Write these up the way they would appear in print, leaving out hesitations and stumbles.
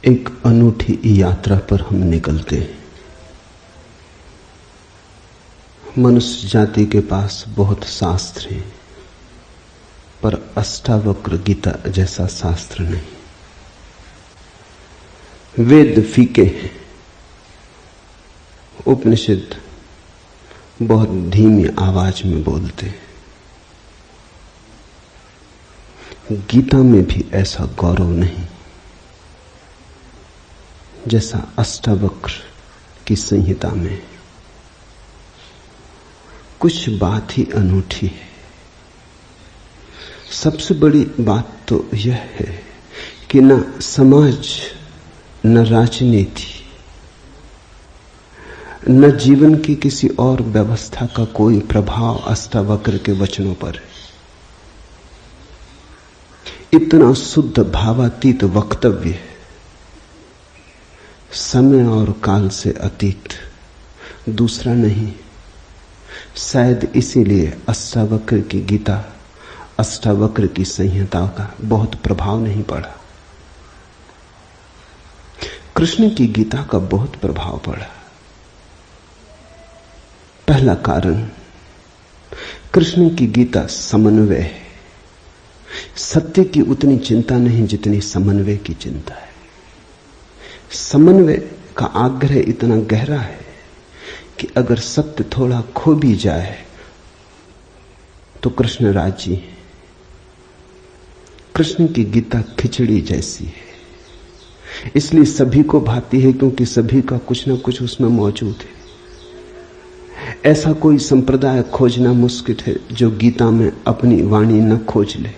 एक अनूठी यात्रा पर हम निकलते हैं। मनुष्य जाति के पास बहुत शास्त्र हैं, पर अष्टावक्र गीता जैसा शास्त्र नहीं। वेद फीके हैं, उपनिषद बहुत धीमी आवाज में बोलते हैं। गीता में भी ऐसा गौरव नहीं जैसा अष्टावक्र की संहिता में। कुछ बात ही अनूठी है। सबसे बड़ी बात तो यह है कि न समाज, न राजनीति, न जीवन की किसी और व्यवस्था का कोई प्रभाव अष्टावक्र के वचनों पर है। इतना शुद्ध भावातीत वक्तव्य है, समय और काल से अतीत, दूसरा नहीं। शायद इसीलिए अष्टावक्र की गीता, अष्टावक्र की संहिता का बहुत प्रभाव नहीं पड़ा। कृष्ण की गीता का बहुत प्रभाव पड़ा। पहला कारण, कृष्ण की गीता समन्वय है। सत्य की उतनी चिंता नहीं जितनी समन्वय की चिंता है। समन्वय का आग्रह इतना गहरा है कि अगर सत्य थोड़ा खो भी जाए तो कृष्ण राजी है। कृष्ण की गीता खिचड़ी जैसी है, इसलिए सभी को भाती है, क्योंकि सभी का कुछ ना कुछ उसमें मौजूद है। ऐसा कोई संप्रदाय खोजना मुश्किल है जो गीता में अपनी वाणी न खोज ले।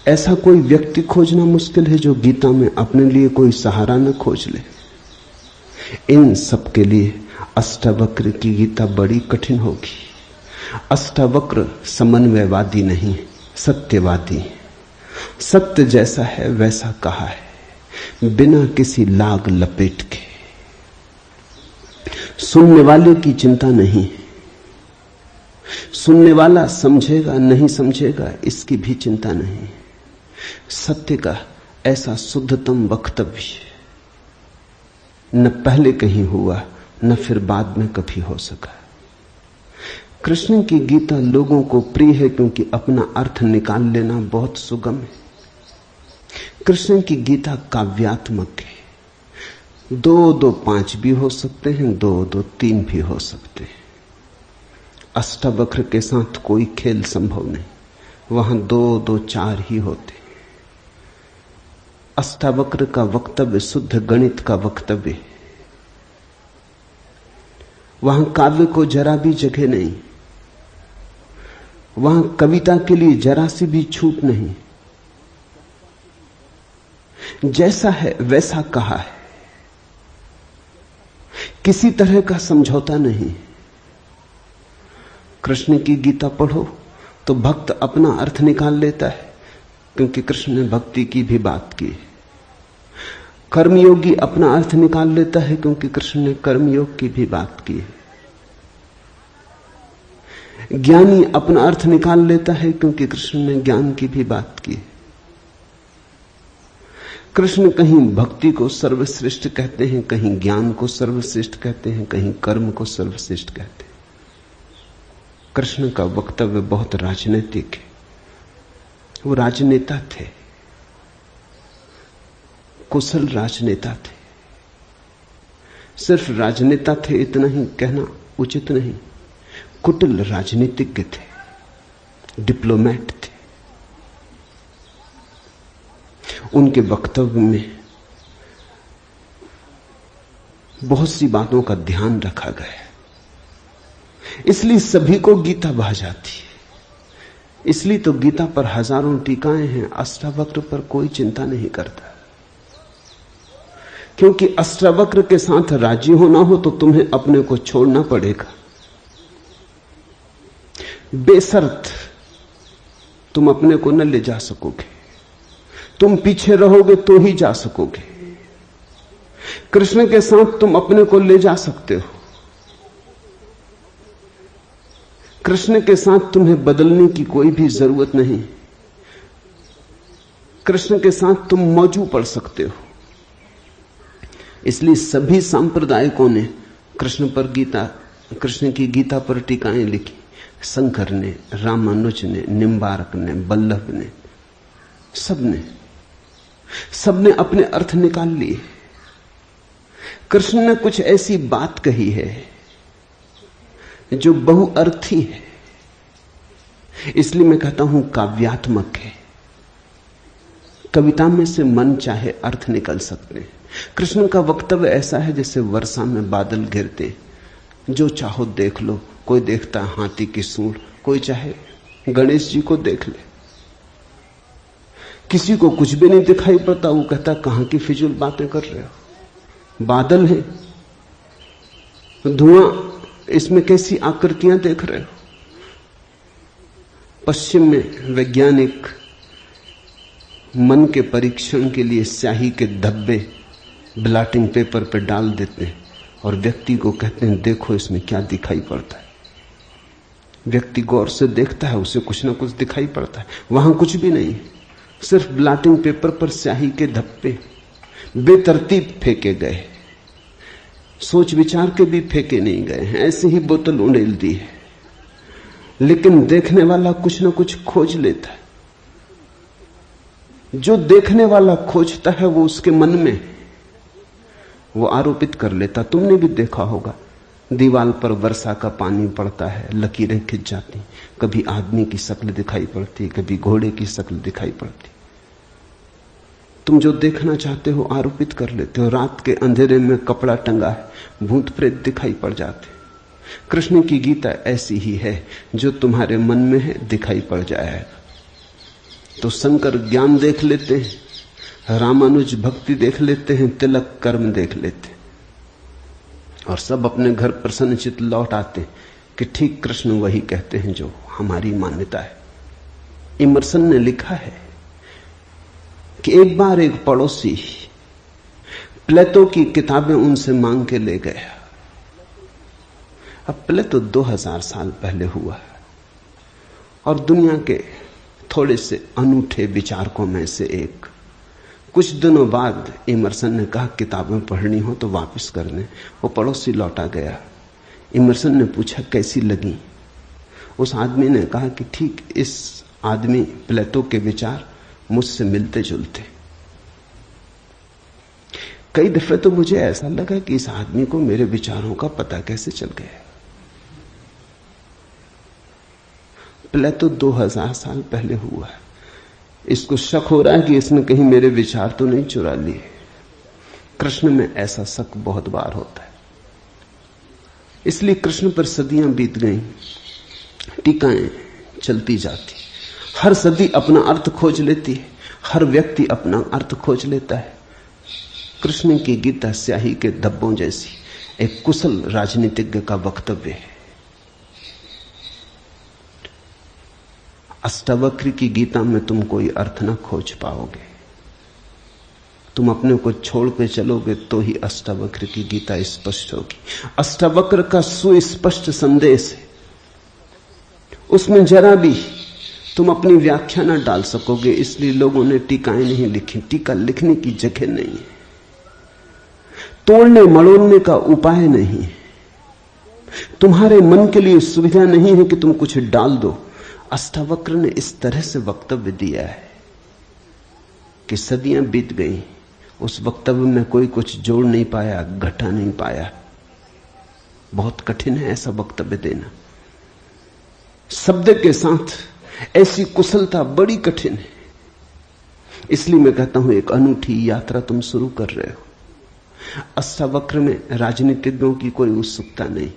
ऐसा कोई व्यक्ति खोजना मुश्किल है जो गीता में अपने लिए कोई सहारा न खोज ले। इन सब के लिए अष्टावक्र की गीता बड़ी कठिन होगी। अष्टावक्र समन्वयवादी नहीं, सत्यवादी है। सत्य जैसा है वैसा कहा है, बिना किसी लाग लपेट के। सुनने वाले की चिंता नहीं, सुनने वाला समझेगा नहीं समझेगा इसकी भी चिंता नहीं। सत्य का ऐसा शुद्धतम वक्तव्य न पहले कहीं हुआ, न फिर बाद में कभी हो सका। कृष्ण की गीता लोगों को प्रिय है क्योंकि अपना अर्थ निकाल लेना बहुत सुगम है। कृष्ण की गीता काव्यात्मक है। 2-2 5 भी हो सकते हैं, 2-2 3 भी हो सकते हैं। अष्टावक्र के साथ कोई खेल संभव नहीं, वहां 2-2 4 ही होते। अष्टावक्र का वक्तव्य शुद्ध गणित का वक्तव्य, वहां काव्य को जरा भी जगह नहीं, वहां कविता के लिए जरा सी भी छूट नहीं। जैसा है वैसा कहा है, किसी तरह का समझौता नहीं। कृष्ण की गीता पढ़ो तो भक्त अपना अर्थ निकाल लेता है, क्योंकि कृष्ण ने भक्ति की भी बात की। कर्मयोगी अपना अर्थ निकाल लेता है, क्योंकि कृष्ण ने कर्मयोग की भी बात की है। ज्ञानी अपना अर्थ निकाल लेता है, क्योंकि कृष्ण ने ज्ञान की भी बात की है। कृष्ण कहीं भक्ति को सर्वश्रेष्ठ कहते हैं, कहीं ज्ञान को सर्वश्रेष्ठ कहते हैं, कहीं कर्म को सर्वश्रेष्ठ कहते हैं। कृष्ण का वक्तव्य बहुत राजनीतिक है। वो राजनेता थे, कुशल राजनेता थे। सिर्फ राजनेता थे इतना ही कहना उचित नहीं, कुटिल राजनीतिज्ञ थे, डिप्लोमेट थे। उनके वक्तव्य में बहुत सी बातों का ध्यान रखा गया, इसलिए सभी को गीता भा जाती है। इसलिए तो गीता पर हजारों टीकाएं हैं, अष्टावक्र पर कोई चिंता नहीं करता। क्योंकि अष्टावक्र के साथ राजी होना हो तो तुम्हें अपने को छोड़ना पड़ेगा। बेशर्त तुम अपने को न ले जा सकोगे, तुम पीछे रहोगे तो ही जा सकोगे। कृष्ण के साथ तुम अपने को ले जा सकते हो। कृष्ण के साथ तुम्हें बदलने की कोई भी जरूरत नहीं। कृष्ण के साथ तुम मौजू पड़ सकते हो। इसलिए सभी सांप्रदायिकों ने कृष्ण की गीता पर टीकाएं लिखी। शंकर ने, रामानुज ने, निम्बार्क ने, बल्लभ ने, सबने अपने अर्थ निकाल लिए। कृष्ण ने कुछ ऐसी बात कही है जो बहुअर्थी है, इसलिए मैं कहता हूं काव्यात्मक है। कविता में से मन चाहे अर्थ निकल सकते हैं। कृष्ण का वक्तव्य ऐसा है जैसे वर्षा में बादल गिरते, जो चाहो देख लो। कोई देखता हाथी की सूंड, कोई चाहे गणेश जी को देख ले। किसी को कुछ भी नहीं दिखाई पड़ता, वो कहता कहां की फिजूल बातें कर रहे हो, बादल है, धुआं, इसमें कैसी आकृतियां देख रहे हो। पश्चिम में वैज्ञानिक मन के परीक्षण के लिए स्याही के धब्बे ब्लॉटिंग पेपर पर डाल देते हैं और व्यक्ति को कहते हैं देखो इसमें क्या दिखाई पड़ता है। व्यक्ति गौर से देखता है, उसे कुछ ना कुछ दिखाई पड़ता है। वहां कुछ भी नहीं, सिर्फ ब्लॉटिंग पेपर पर स्याही के धब्बे बेतरतीब फेंके गए, सोच विचार के भी फेंके नहीं गए हैं, ऐसे ही बोतल उड़ेल दी है। लेकिन देखने वाला कुछ ना कुछ खोज लेता है। जो देखने वाला खोजता है वो उसके मन में वो आरोपित कर लेता। तुमने भी देखा होगा, दीवार पर वर्षा का पानी पड़ता है, लकीरें खिंच जाती, कभी आदमी की शक्ल दिखाई पड़ती, कभी घोड़े की शक्ल दिखाई पड़ती। तुम जो देखना चाहते हो आरोपित कर लेते हो। रात के अंधेरे में कपड़ा टंगा है, भूत प्रेत दिखाई पड़ जाते। कृष्ण की गीता ऐसी ही है, जो तुम्हारे मन में है दिखाई पड़ जाएगा। तो शंकर ज्ञान देख लेते हैं, रामानुज भक्ति देख लेते हैं, तिलक कर्म देख लेते हैं, और सब अपने घर प्रसन्नचित्त लौट आते कि ठीक कृष्ण वही कहते हैं जो हमारी मान्यता है। इमर्सन ने लिखा है कि एक बार एक पड़ोसी प्लेटो की किताबें उनसे मांग के ले गया। अब प्लेटो 2000 साल पहले हुआ है और दुनिया के थोड़े से अनूठे विचारकों में से एक। कुछ दिनों बाद इमर्सन ने कहा किताबें पढ़नी हो तो वापस करने। वो पड़ोसी लौटा गया। इमर्सन ने पूछा कैसी लगी। उस आदमी ने कहा कि ठीक इस आदमी प्लेटो के विचार मुझसे मिलते जुलते। कई दफे तो मुझे ऐसा लगा कि इस आदमी को मेरे विचारों का पता कैसे चल गया। प्लेटो 2000 साल पहले हुआ है। इसको शक हो रहा है कि इसने कहीं मेरे विचार तो नहीं चुरा लिए। कृष्ण में ऐसा शक बहुत बार होता है, इसलिए कृष्ण पर सदियां बीत गईं, टीकाएं चलती जाती। हर सदी अपना अर्थ खोज लेती है, हर व्यक्ति अपना अर्थ खोज लेता है। कृष्ण की गीता स्याही के धब्बों जैसी एक कुशल राजनीतिज्ञ का वक्तव्य है। अष्टावक्र की गीता में तुम कोई अर्थ ना खोज पाओगे। तुम अपने को छोड़ के चलोगे तो ही अष्टावक्र की गीता स्पष्ट होगी। अष्टावक्र का सुस्पष्ट संदेश है, उसमें जरा भी तुम अपनी व्याख्या ना डाल सकोगे। इसलिए लोगों ने टीकाएं नहीं लिखी। टीका लिखने की जगह नहीं है, तोड़ने मड़ोड़ने का उपाय नहीं है, तुम्हारे मन के लिए सुविधा नहीं है कि तुम कुछ डाल दो। अष्टावक्र ने इस तरह से वक्तव्य दिया है कि सदियां बीत गई, उस वक्तव्य में कोई कुछ जोड़ नहीं पाया, घटा नहीं पाया। बहुत कठिन है ऐसा वक्तव्य देना। शब्द के साथ ऐसी कुशलता बड़ी कठिन है। इसलिए मैं कहता हूं एक अनूठी यात्रा तुम शुरू कर रहे हो। अष्टावक्र में राजनीतिज्ञों की कोई उत्सुकता नहीं,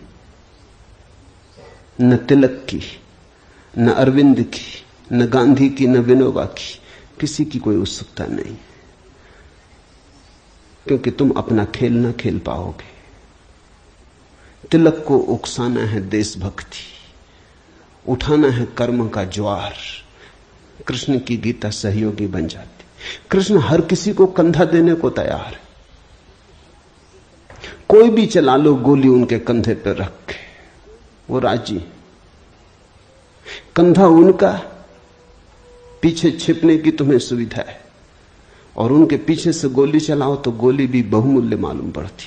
न तिलक की, न अरविंद की, न गांधी की, न विनोबा की, किसी की कोई उत्सुकता नहीं, क्योंकि तुम अपना खेल ना खेल पाओगे। तिलक को उकसाना है देशभक्ति, उठाना है कर्म का ज्वार। कृष्ण की गीता सहयोगी बन जाती। कृष्ण हर किसी को कंधा देने को तैयार है। कोई भी चला लो गोली उनके कंधे पर रख के, वो राजी। कंधा उनका, पीछे छिपने की तुम्हें सुविधा है। और उनके पीछे से गोली चलाओ तो गोली भी बहुमूल्य मालूम पड़ती।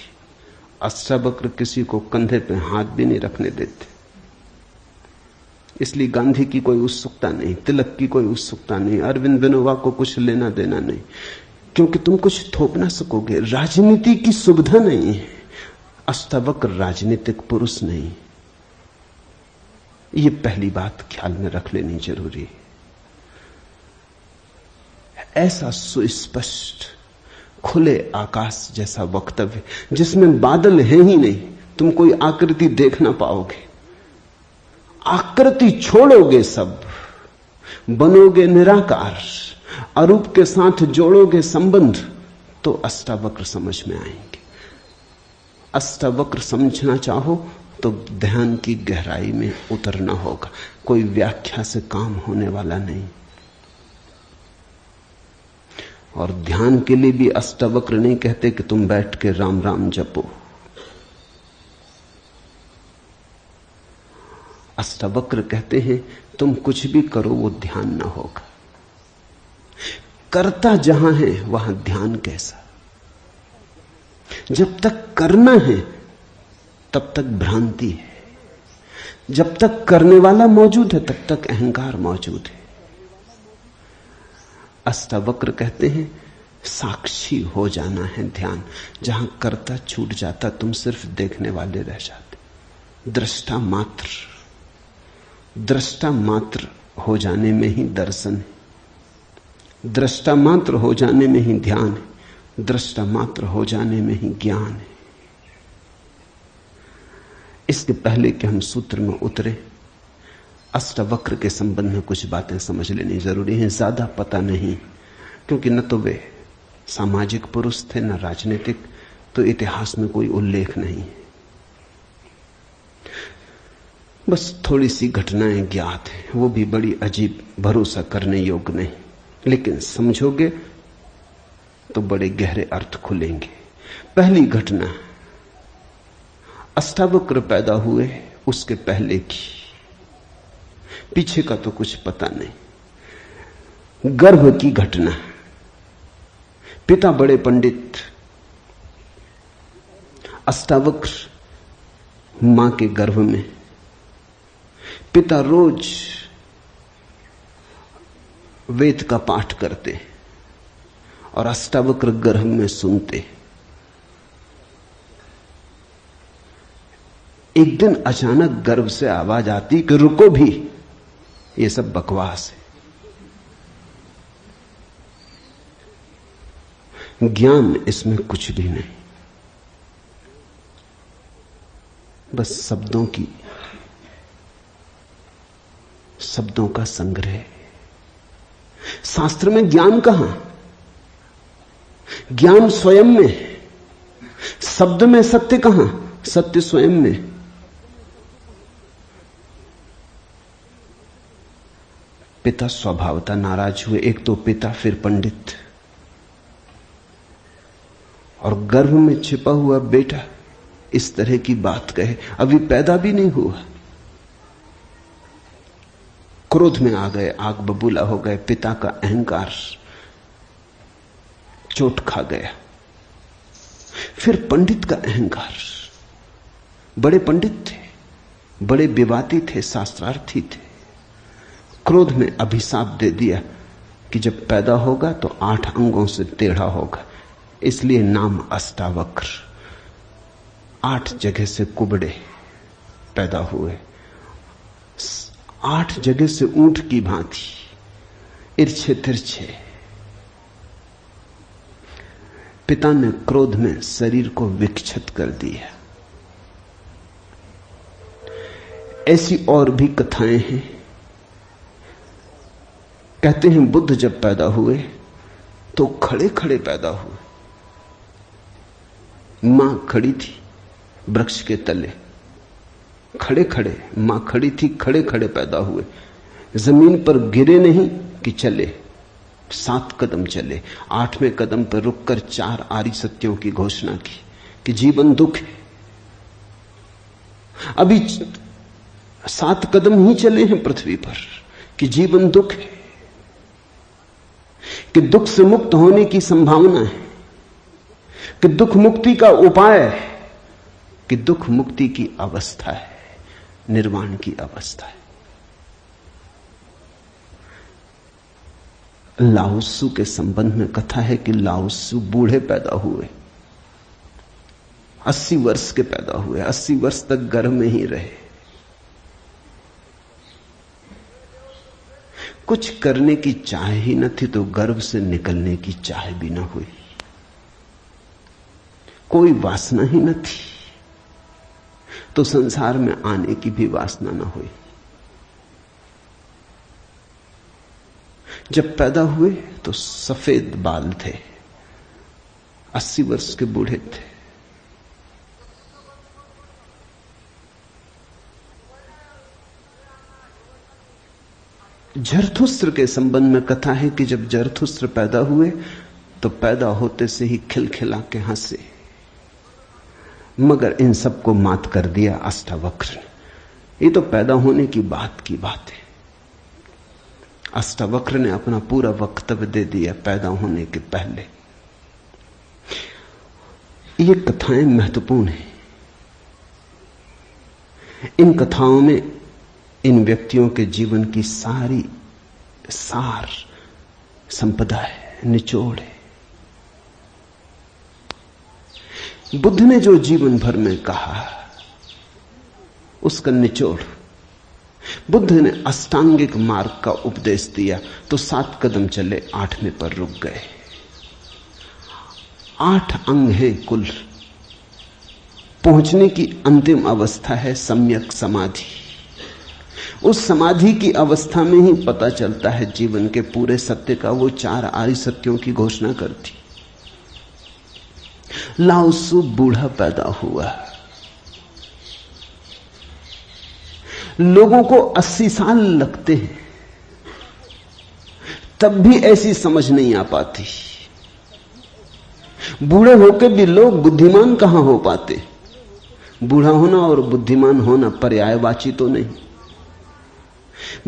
अष्टावक्र किसी को कंधे पे हाथ भी नहीं रखने देते। इसलिए गांधी की कोई उत्सुकता नहीं, तिलक की कोई उत्सुकता नहीं, अरविंद विनोबा को कुछ लेना देना नहीं, क्योंकि तुम कुछ थोप ना सकोगे। राजनीति की सुविधा नहीं है। अष्टावक्र राजनीतिक पुरुष नहीं। ये पहली बात ख्याल में रख लेनी जरूरी है। ऐसा सुस्पष्ट खुले आकाश जैसा वक्तव्य जिसमें बादल है ही नहीं, तुम कोई आकृति देख ना पाओगे। आकृति छोड़ोगे, सब बनोगे निराकार, अरूप के साथ जोड़ोगे संबंध, तो अष्टावक्र समझ में आएंगे। अष्टावक्र समझना चाहो तो ध्यान की गहराई में उतरना होगा। कोई व्याख्या से काम होने वाला नहीं। और ध्यान के लिए भी अष्टावक्र नहीं कहते कि तुम बैठ के राम राम जपो। अष्टावक्र कहते हैं तुम कुछ भी करो वो ध्यान ना होगा। करता जहां है वहां ध्यान कैसा। जब तक करना है तब तक भ्रांति है, जब तक करने वाला मौजूद है तब तक अहंकार मौजूद है। अष्टावक्र कहते हैं साक्षी हो जाना है ध्यान। जहां करता छूट जाता तुम सिर्फ देखने वाले रह जाते। दृष्टा मात्र, दृष्टा मात्र हो जाने में ही दर्शन है, दृष्टा मात्र हो जाने में ही ध्यान है, दृष्टा मात्र हो जाने में ही ज्ञान है। इसके पहले कि हम सूत्र में उतरे, अष्टावक्र के संबंध में कुछ बातें समझ लेनी जरूरी है। ज्यादा पता नहीं, क्योंकि न तो वे सामाजिक पुरुष थे न राजनीतिक, तो इतिहास में कोई उल्लेख नहीं है। बस थोड़ी सी घटनाएं ज्ञात हैं, वो भी बड़ी अजीब, भरोसा करने योग्य नहीं, लेकिन समझोगे तो बड़े गहरे अर्थ खुलेंगे। पहली घटना अष्टावक्र पैदा हुए उसके पहले की, पीछे का तो कुछ पता नहीं। गर्भ की घटना। पिता बड़े पंडित, अष्टावक्र मां के गर्भ में। पिता रोज वेद का पाठ करते और अष्टावक्र गर्भ में सुनते। एक दिन अचानक गर्भ से आवाज आती कि रुको भी, ये सब बकवास है। ज्ञान इसमें कुछ भी नहीं, बस शब्दों का संग्रह। शास्त्र में ज्ञान कहां? ज्ञान स्वयं में। शब्द में सत्य कहां? सत्य स्वयं में। पिता स्वभावतः नाराज हुए। एक तो पिता, फिर पंडित, और गर्भ में छिपा हुआ बेटा इस तरह की बात कहे, अभी पैदा भी नहीं हुआ। क्रोध में आ गए, आग बबूला हो गए। पिता का अहंकार चोट खा गया। फिर पंडित का अहंकार। बड़े पंडित थे, बड़े विवादी थे, शास्त्रार्थी थे। क्रोध में अभिशाप दे दिया कि जब पैदा होगा तो 8 अंगों से टेढ़ा होगा, इसलिए नाम अष्टावक्र। 8 जगह से कुबड़े पैदा हुए, 8 जगह से ऊंट की भांति इर्छे तिरछे। पिता ने क्रोध में शरीर को विक्षत कर दिया। ऐसी और भी कथाएं हैं। कहते हैं बुद्ध जब पैदा हुए तो खड़े खड़े पैदा हुए। मां खड़ी थी वृक्ष के तले, खड़े खड़े मां खड़ी थी, खड़े खड़े पैदा हुए। जमीन पर गिरे नहीं कि चले, 7 कदम चले। 8वें कदम पर रुककर 4 आर्य सत्यों की घोषणा की कि जीवन दुख है। अभी 7 कदम ही चले हैं पृथ्वी पर कि जीवन दुख है। कि दुख से मुक्त होने की संभावना है, कि दुख मुक्ति का उपाय है, कि दुख मुक्ति की अवस्था है, निर्वाण की अवस्था है। लाओत्सु के संबंध में कथा है कि लाओत्सु बूढ़े पैदा हुए, 80 वर्ष के पैदा हुए, 80 वर्ष तक गर्भ में ही रहे। कुछ करने की चाह ही न थी तो गर्भ से निकलने की चाह भी न हुई, कोई वासना ही न थी तो संसार में आने की भी वासना न हुई। जब पैदा हुए तो सफेद बाल थे, 80 वर्ष के बूढ़े थे। जरथुस्त्र के संबंध में कथा है कि जब जरथुस्त्र पैदा हुए तो पैदा होते से ही खिलखिला के हंसे, मगर इन सबको मात कर दिया अष्टावक्र ने। ये तो पैदा होने की बात है। अष्टावक्र ने अपना पूरा वक्तव्य दे दिया पैदा होने के पहले। ये कथाएं महत्वपूर्ण हैं। इन कथाओं में इन व्यक्तियों के जीवन की सारी सार संपदा है, निचोड़ है। बुद्ध ने जो जीवन भर में कहा उसका निचोड़। बुद्ध ने अष्टांगिक मार्ग का उपदेश दिया तो 7 कदम चले, 8वें पर रुक गए। 8 अंग हैं कुल। पहुंचने की अंतिम अवस्था है सम्यक समाधि। उस समाधि की अवस्था में ही पता चलता है जीवन के पूरे सत्य का। वो 4 आर्य सत्यों की घोषणा करती। लाओत्सु बूढ़ा पैदा हुआ। लोगों को 80 साल लगते हैं, तब भी ऐसी समझ नहीं आ पाती। बूढ़े होकर भी लोग बुद्धिमान कहां हो पाते। बूढ़ा होना और बुद्धिमान होना पर्यायवाची तो नहीं।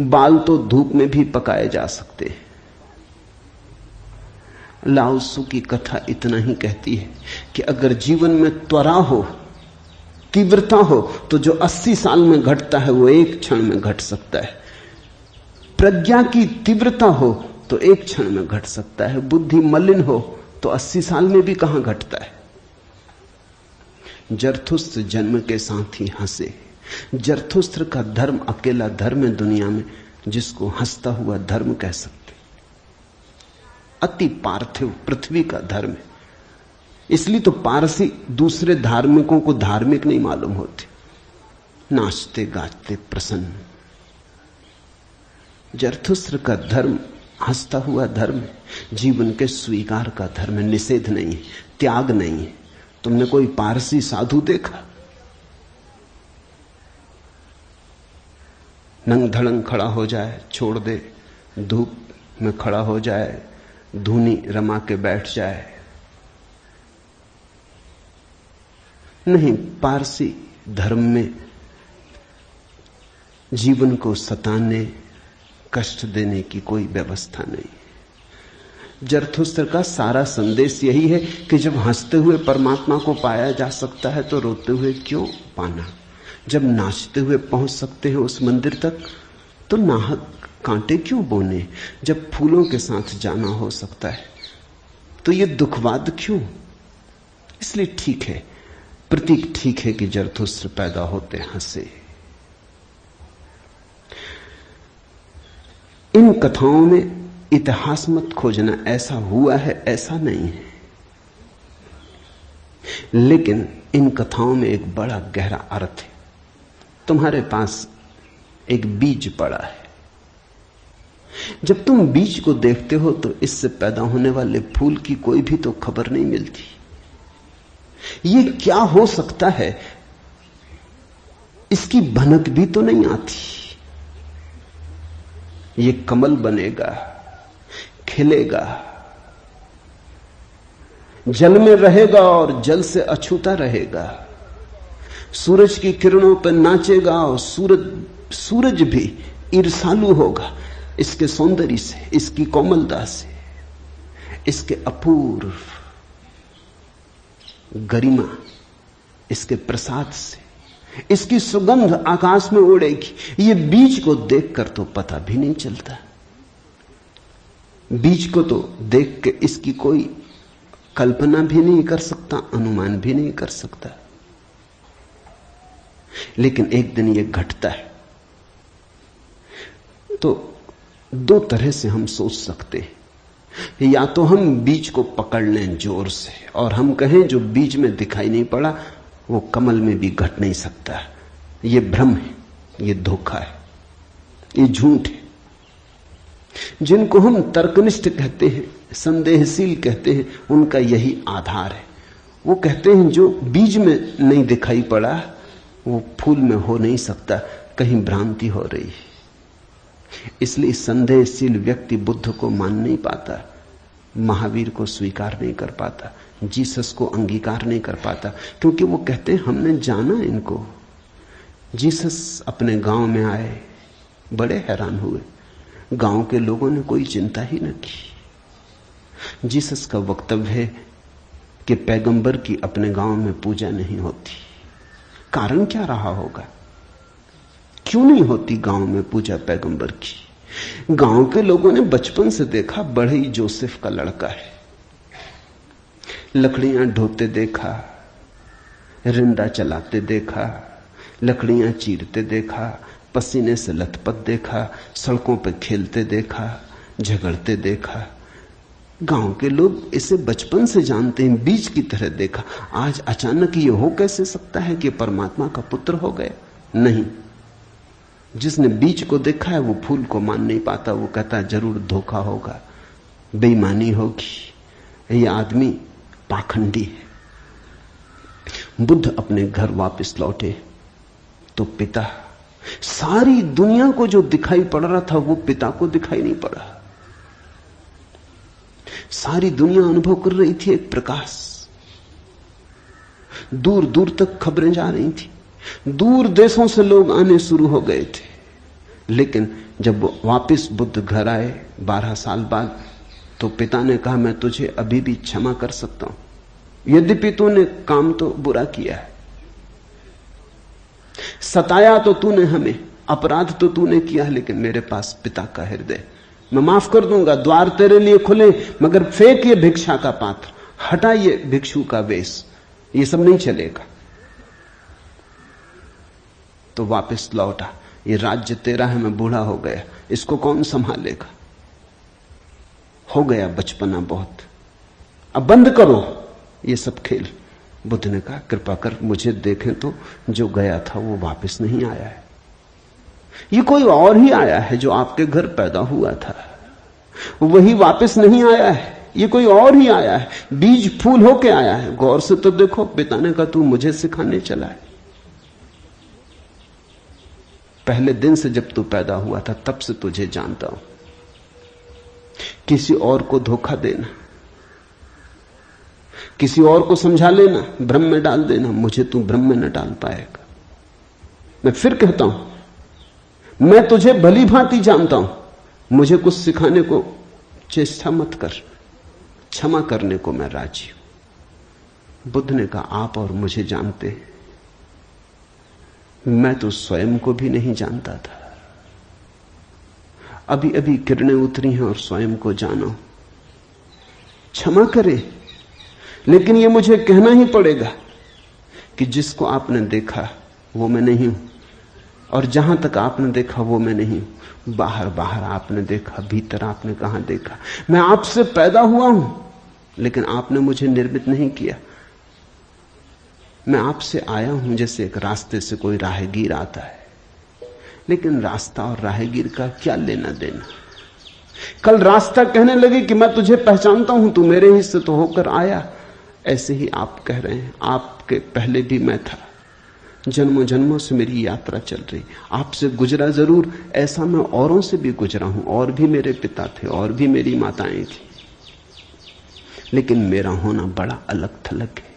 बाल तो धूप में भी पकाए जा सकते हैं। लाओत्सु की कथा इतना ही कहती है कि अगर जीवन में त्वरा हो, तीव्रता हो, तो जो 80 साल में घटता है वो 1 क्षण में घट सकता है। प्रज्ञा की तीव्रता हो तो 1 क्षण में घट सकता है। बुद्धि मलिन हो तो 80 साल में भी कहां घटता है। जरथुस्त्र जन्म के साथ ही हंसे। जरथुस्त्र का धर्म अकेला धर्म है दुनिया में जिसको हंसता हुआ धर्म कह सकते। अति पार्थिव पृथ्वी का धर्म है। इसलिए तो पारसी दूसरे धार्मिकों को धार्मिक नहीं मालूम होते, नाचते गाते प्रसन्न। जरथुस्त्र का धर्म हंसता हुआ धर्म है, जीवन के स्वीकार का धर्म है, निषेध नहीं है, त्याग नहीं है। तुमने कोई पारसी साधु देखा? नंग धड़ंग खड़ा हो जाए, छोड़ दे, धूप में खड़ा हो जाए, धूनी रमा के बैठ जाए? नहीं, पारसी धर्म में जीवन को सताने, कष्ट देने की कोई व्यवस्था नहीं। जरथुस्त्र का सारा संदेश यही है कि जब हंसते हुए परमात्मा को पाया जा सकता है तो रोते हुए क्यों पाना। जब नाचते हुए पहुंच सकते हैं उस मंदिर तक तो नाहक कांटे क्यों बोने। जब फूलों के साथ जाना हो सकता है तो ये दुखवाद क्यों। इसलिए ठीक है, प्रतीक ठीक है कि जरथुस्त्र पैदा होते हंसे। इन कथाओं में इतिहास मत खोजना, ऐसा हुआ है ऐसा नहीं है, लेकिन इन कथाओं में एक बड़ा गहरा अर्थ है। तुम्हारे पास एक बीज पड़ा है। जब तुम बीज को देखते हो तो इससे पैदा होने वाले फूल की कोई भी तो खबर नहीं मिलती। ये क्या हो सकता है इसकी भनक भी तो नहीं आती। ये कमल बनेगा, खिलेगा, जल में रहेगा और जल से अछूता रहेगा, सूरज की किरणों पर नाचेगा और सूरज भी ईर्षालु होगा इसके सौंदर्य से, इसकी कोमलता से। इसके अपूर्व गरिमा, इसके प्रसाद से इसकी सुगंध आकाश में उड़ेगी। ये बीज को देखकर तो पता भी नहीं चलता। बीज को तो देख के इसकी कोई कल्पना भी नहीं कर सकता, अनुमान भी नहीं कर सकता। लेकिन एक दिन ये घटता है। तो दो तरह से हम सोच सकते हैं। या तो हम बीज को पकड़ लें जोर से और हम कहें जो बीज में दिखाई नहीं पड़ा वो कमल में भी घट नहीं सकता। ये भ्रम है, ये धोखा है, ये झूठ है। जिनको हम तर्कनिष्ठ कहते हैं, संदेहशील कहते हैं, उनका यही आधार है। वो कहते हैं जो बीज में नहीं दिखाई पड़ा वो फूल में हो नहीं सकता, कहीं भ्रांति हो रही है। इसलिए संदेहशील व्यक्ति बुद्ध को मान नहीं पाता, महावीर को स्वीकार नहीं कर पाता, जीसस को अंगीकार नहीं कर पाता, क्योंकि वो कहते हैं हमने जाना इनको। जीसस अपने गांव में आए, बड़े हैरान हुए, गांव के लोगों ने कोई चिंता ही न की। जीसस का वक्तव्य है कि पैगंबर की अपने गांव में पूजा नहीं होती। कारण क्या रहा होगा, क्यों नहीं होती गांव में पूजा पैगंबर की? गांव के लोगों ने बचपन से देखा, बड़े ही जोसेफ का लड़का है, लकड़ियां ढोते देखा, रिंदा चलाते देखा, लकड़ियां चीरते देखा, पसीने से लथपथ देखा, सड़कों पर खेलते देखा, झगड़ते देखा। गांव के लोग इसे बचपन से जानते हैं, बीज की तरह देखा। आज अचानक ये हो कैसे सकता है कि परमात्मा का पुत्र हो गए? नहीं, जिसने बीज को देखा है वो फूल को मान नहीं पाता। वो कहता है जरूर धोखा होगा, बेईमानी होगी, ये आदमी पाखंडी है। बुद्ध अपने घर वापस लौटे तो पिता, सारी दुनिया को जो दिखाई पड़ रहा था वो पिता को दिखाई नहीं पड़ा। सारी दुनिया अनुभव कर रही थी एक प्रकाश, दूर दूर तक खबरें जा रही थी, दूर देशों से लोग आने शुरू हो गए थे। लेकिन जब वो वापस बुद्ध घर आए 12 साल बाद, तो पिता ने कहा मैं तुझे अभी भी क्षमा कर सकता हूं, यद्यपि तूने काम तो बुरा किया है, सताया तो तूने हमें, अपराध तो तूने किया, लेकिन मेरे पास पिता का हृदय, मैं माफ कर दूंगा, द्वार तेरे लिए खुले, मगर फेंक ये भिक्षा का पात्र, हटा ये भिक्षु का वेश, ये सब नहीं चलेगा। तो वापस लौटा, ये राज्य तेरा है, मैं बूढ़ा हो गया, इसको कौन संभालेगा? हो गया बचपना बहुत, अब बंद करो ये सब खेल। बुद्ध ने कहा कृपा कर मुझे देखें तो, जो गया था वो वापस नहीं आया है, ये कोई और ही आया है जो आपके घर पैदा हुआ था, वही वापस नहीं आया है, ये कोई और ही आया है, बीज फूल होके आया है। गौर से तो देखो। पिता ने कहा तू मुझे सिखाने चला है, पहले दिन से जब तू पैदा हुआ था तब से तुझे जानता हूं। किसी और को धोखा देना, किसी और को समझा लेना, भ्रम में डाल देना, मुझे तू भ्रम में न डाल पाएगा। मैं फिर कहता हूं, मैं तुझे भली भांति जानता हूं, मुझे कुछ सिखाने को चेष्टा मत कर, क्षमा करने को मैं राजी हूं। बुद्ध ने कहा आप और मुझे जानते हैं, मैं तो स्वयं को भी नहीं जानता था, अभी अभी किरणें उतरी हैं और स्वयं को जानो, क्षमा करें। लेकिन यह मुझे कहना ही पड़ेगा कि जिसको आपने देखा वो मैं नहीं हूं, और जहां तक आपने देखा वो मैं नहीं हूं। बाहर बाहर आपने देखा, भीतर आपने कहां देखा? मैं आपसे पैदा हुआ हूं, लेकिन आपने मुझे निर्मित नहीं किया। मैं आपसे आया हूं जैसे एक रास्ते से कोई राहगीर आता है, लेकिन रास्ता और राहगीर का क्या लेना देना? कल रास्ता कहने लगे कि मैं तुझे पहचानता हूं, तू मेरे हिस्से तो होकर आया। ऐसे ही आप कह रहे हैं आपके पहले भी मैं था, जन्मों जन्मों से मेरी यात्रा चल रही, आपसे गुजरा जरूर, ऐसा मैं औरों से भी गुजरा हूं, और भी मेरे पिता थे, और भी मेरी माताएं थी, लेकिन मेरा होना बड़ा अलग थलग है,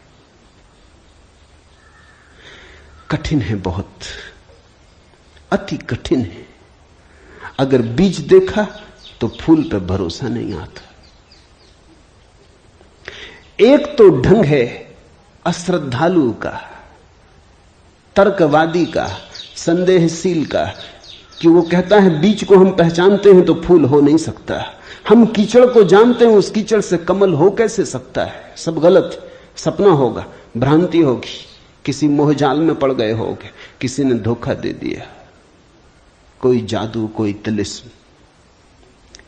कठिन है, बहुत अति कठिन है। अगर बीज देखा तो फूल पर भरोसा नहीं आता, एक तो ढंग है अश्रद्धालु का, तर्कवादी का, संदेहशील का, कि वो कहता है बीज को हम पहचानते हैं तो फूल हो नहीं सकता, हम कीचड़ को जानते हैं उस कीचड़ से कमल हो कैसे सकता है, सब गलत, सपना होगा, भ्रांति होगी, किसी मोहजाल में पड़ गए होगे, किसी ने धोखा दे दिया, कोई जादू, कोई तिलिस्म।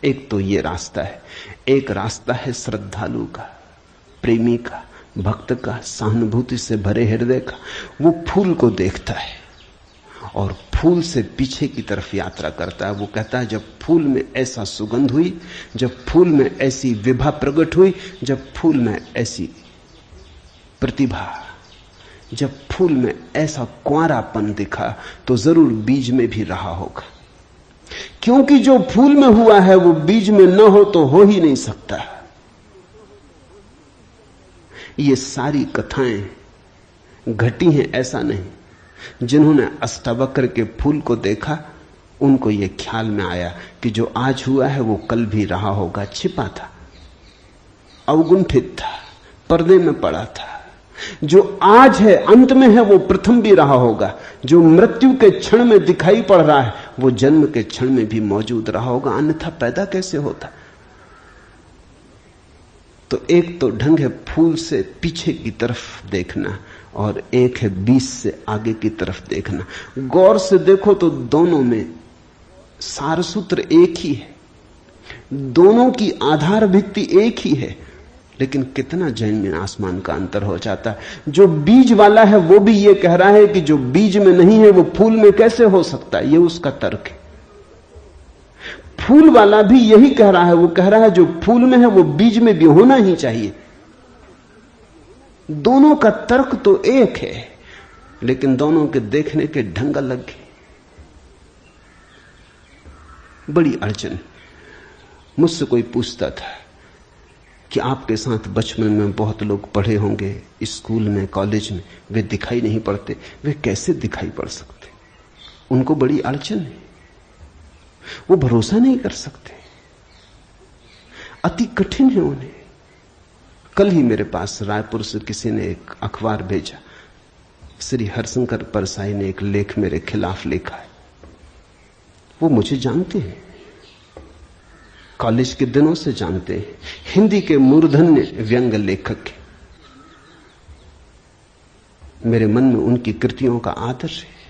एक तो ये रास्ता है। एक रास्ता है श्रद्धालु का, प्रेमी का, भक्त का, सहानुभूति से भरे हृदय का। वो फूल को देखता है और फूल से पीछे की तरफ यात्रा करता है। वो कहता है जब फूल में ऐसा सुगंध हुई, जब फूल में ऐसी विभा प्रकट हुई, जब फूल में ऐसी प्रतिभा, जब फूल में ऐसा कुंवारापन दिखा, तो जरूर बीज में भी रहा होगा। क्योंकि जो फूल में हुआ है वो बीज में न हो तो हो ही नहीं सकता। ये सारी कथाएं घटी हैं ऐसा नहीं। जिन्होंने अष्टावक्र के फूल को देखा उनको यह ख्याल में आया कि जो आज हुआ है वो कल भी रहा होगा, छिपा था, अवगुंठित था, पर्दे में पड़ा था। जो आज है अंत में है वो प्रथम भी रहा होगा। जो मृत्यु के क्षण में दिखाई पड़ रहा है वो जन्म के क्षण में भी मौजूद रहा होगा, अन्यथा पैदा कैसे होता। तो एक तो ढंग है फूल से पीछे की तरफ देखना और एक है बीज से आगे की तरफ देखना। गौर से देखो तो दोनों में सारसूत्र एक ही है, दोनों की आधार भित्ति एक ही है, लेकिन कितना जमीन आसमान का अंतर हो जाता है। जो बीज वाला है वो भी ये कह रहा है कि जो बीज में नहीं है वो फूल में कैसे हो सकता है, ये उसका तर्क है। फूल वाला भी यही कह रहा है, वो कह रहा है जो फूल में है वो बीज में भी होना ही चाहिए। दोनों का तर्क तो एक है, लेकिन दोनों के देखने के ढंग अलग है। बड़ी अड़चन। मुझसे कोई पूछता था कि आपके साथ बचपन में बहुत लोग पढ़े होंगे, स्कूल में, कॉलेज में, वे दिखाई नहीं पड़ते, वे कैसे दिखाई पड़ सकते? उनको बड़ी अड़चन है, वो भरोसा नहीं कर सकते, अति कठिन है उन्हें। कल ही मेरे पास रायपुर से किसी ने एक अखबार भेजा, श्री हरशंकर परसाई ने एक लेख मेरे खिलाफ लिखा है। वो मुझे जानते हैं, कॉलेज के दिनों से जानते हैं, हिंदी के मूर्धन्य व्यंग लेखक हैं। मेरे मन में उनकी कृतियों का आदर है।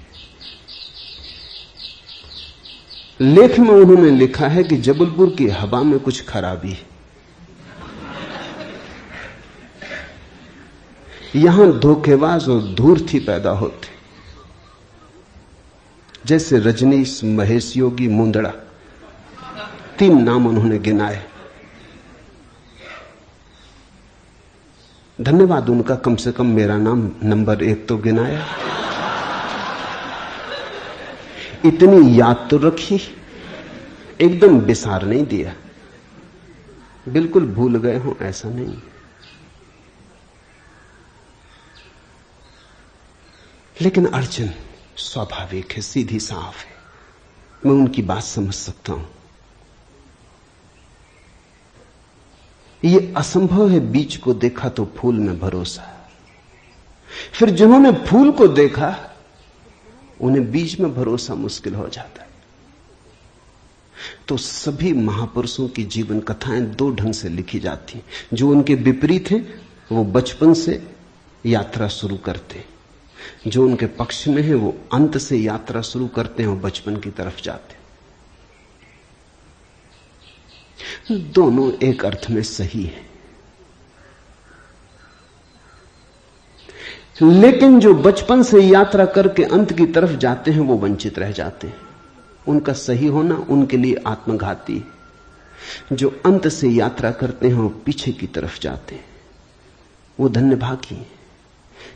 लेख में उन्होंने लिखा है कि जबलपुर की हवा में कुछ खराबी है, यहां धोखेबाज और धूर्ती पैदा होते, जैसे रजनीश, महेश योगी, मुंदड़ा, 3 नाम उन्होंने गिनाए। धन्यवाद उनका, कम से कम मेरा नाम नंबर 1 तो गिनाया। इतनी याद तो रखी, एकदम बिसार नहीं दिया, बिल्कुल भूल गए हो ऐसा नहीं। लेकिन अड़चन स्वाभाविक है, सीधी साफ है, मैं उनकी बात समझ सकता हूं। ये असंभव है बीज को देखा तो फूल में भरोसा। फिर जिन्होंने फूल को देखा उन्हें बीज में भरोसा मुश्किल हो जाता है। तो सभी महापुरुषों की जीवन कथाएं 2 ढंग से लिखी जाती हैं। जो उनके विपरीत हैं वो बचपन से यात्रा शुरू करते हैं, जो उनके पक्ष में है वो अंत से यात्रा शुरू करते हैं और बचपन की तरफ जाते हैं। दोनों एक अर्थ में सही है, लेकिन जो बचपन से यात्रा करके अंत की तरफ जाते हैं वो वंचित रह जाते हैं। उनका सही होना उनके लिए आत्मघाती है। जो अंत से यात्रा करते हैं वो पीछे की तरफ जाते हैं, वो धन्यभागी हैं,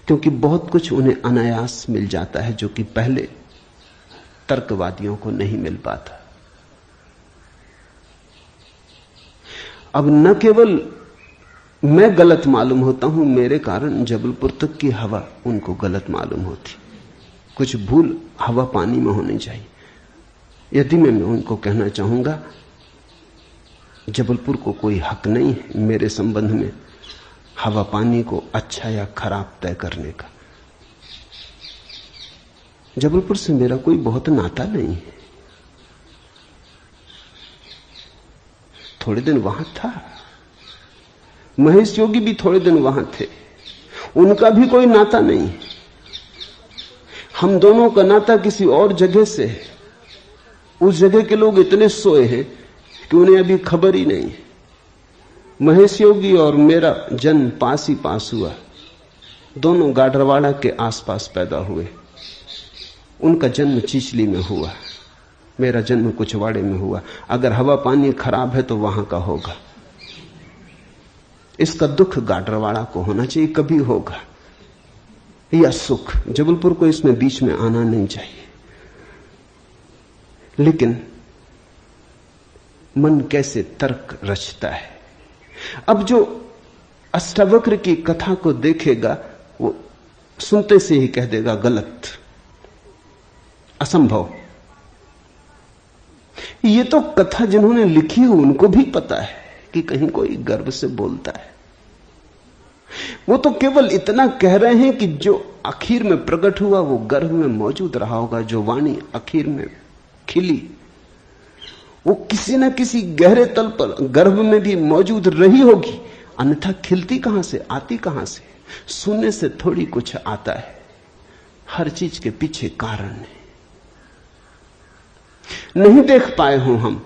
क्योंकि बहुत कुछ उन्हें अनायास मिल जाता है जो कि पहले तर्कवादियों को नहीं मिल पाता। अब न केवल मैं गलत मालूम होता हूं, मेरे कारण जबलपुर तक की हवा उनको गलत मालूम होती। कुछ भूल हवा पानी में होनी चाहिए। यदि मैं उनको कहना चाहूंगा जबलपुर को कोई हक नहीं है मेरे संबंध में, हवा पानी को अच्छा या खराब तय करने का। जबलपुर से मेरा कोई बहुत नाता नहीं है, थोड़े दिन वहां था। महेश योगी भी थोड़े दिन वहां थे, उनका भी कोई नाता नहीं। हम दोनों का नाता किसी और जगह से है। उस जगह के लोग इतने सोए हैं कि उन्हें अभी खबर ही नहीं है। महेश योगी और मेरा जन्म पास ही पास हुआ, दोनों गाडरवाड़ा के आसपास पैदा हुए। उनका जन्म चिचली में हुआ, मेरा जन्म कुचवाड़े में हुआ। अगर हवा पानी खराब है तो वहां का होगा। इसका दुख गाडरवाड़ा को होना चाहिए, कभी होगा, या सुख। जबलपुर को इसमें बीच में आना नहीं चाहिए। लेकिन मन कैसे तर्क रचता है। अब जो अष्टावक्र की कथा को देखेगा वो सुनते से ही कह देगा गलत, असंभव। ये तो कथा जिन्होंने लिखी है उनको भी पता है कि कहीं कोई गर्व से बोलता है। वो तो केवल इतना कह रहे हैं कि जो आखिर में प्रकट हुआ वो गर्भ में मौजूद रहा होगा। जो वाणी आखिर में खिली वो किसी न किसी गहरे तल पर गर्भ में भी मौजूद रही होगी, अन्यथा खिलती कहां से, आती कहां से? सुनने से थोड़ी कुछ आता है, हर चीज के पीछे कारण है। नहीं देख पाए हो हम,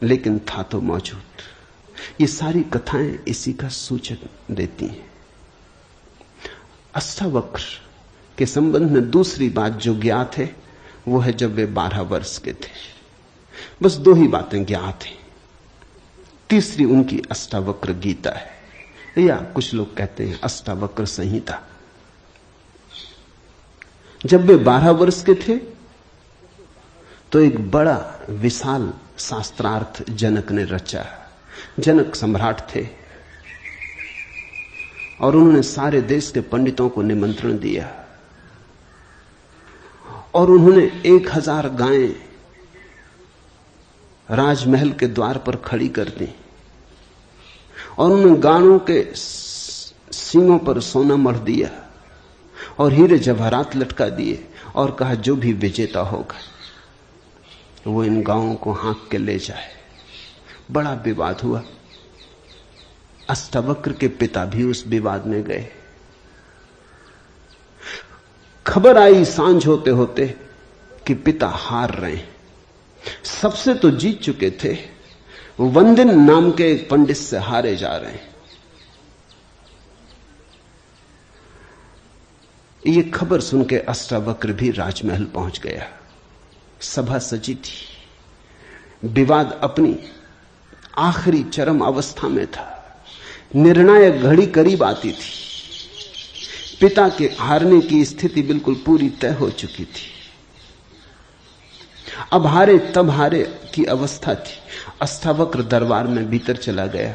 लेकिन था तो मौजूद। ये सारी कथाएं इसी का सूचक देती हैं। अष्टावक्र के संबंध में दूसरी बात जो ज्ञात है वो है जब वे 12 वर्ष के थे। बस 2 ही बातें ज्ञात हैं। तीसरी उनकी अष्टावक्र गीता है, या कुछ लोग कहते हैं अष्टावक्र संहिता। जब वे 12 वर्ष के थे तो एक बड़ा विशाल शास्त्रार्थ जनक ने रचा। जनक सम्राट थे और उन्होंने सारे देश के पंडितों को निमंत्रण दिया और उन्होंने 1000 गायें राजमहल के द्वार पर खड़ी कर दी और उन्होंने गायों के सींगों पर सोना मढ़ दिया और हीरे जवाहरात लटका दिए और कहा जो भी विजेता होगा वो इन गायों को हाँक के ले जाए। बड़ा विवाद हुआ। अष्टावक्र के पिता भी उस विवाद में गए। खबर आई सांझ होते होते कि पिता हार रहे हैं। सबसे तो जीत चुके थे, वंदिन नाम के एक पंडित से हारे जा रहे हैं। ये खबर सुन के अष्टावक्र भी राजमहल पहुंच गया। सभा सजी थी, विवाद अपनी आखिरी चरम अवस्था में था, निर्णायक घड़ी करीब आती थी। पिता के हारने की स्थिति बिल्कुल पूरी तय हो चुकी थी। अब हारे तब हारे की अवस्था थी। अष्टावक्र दरबार में भीतर चला गया।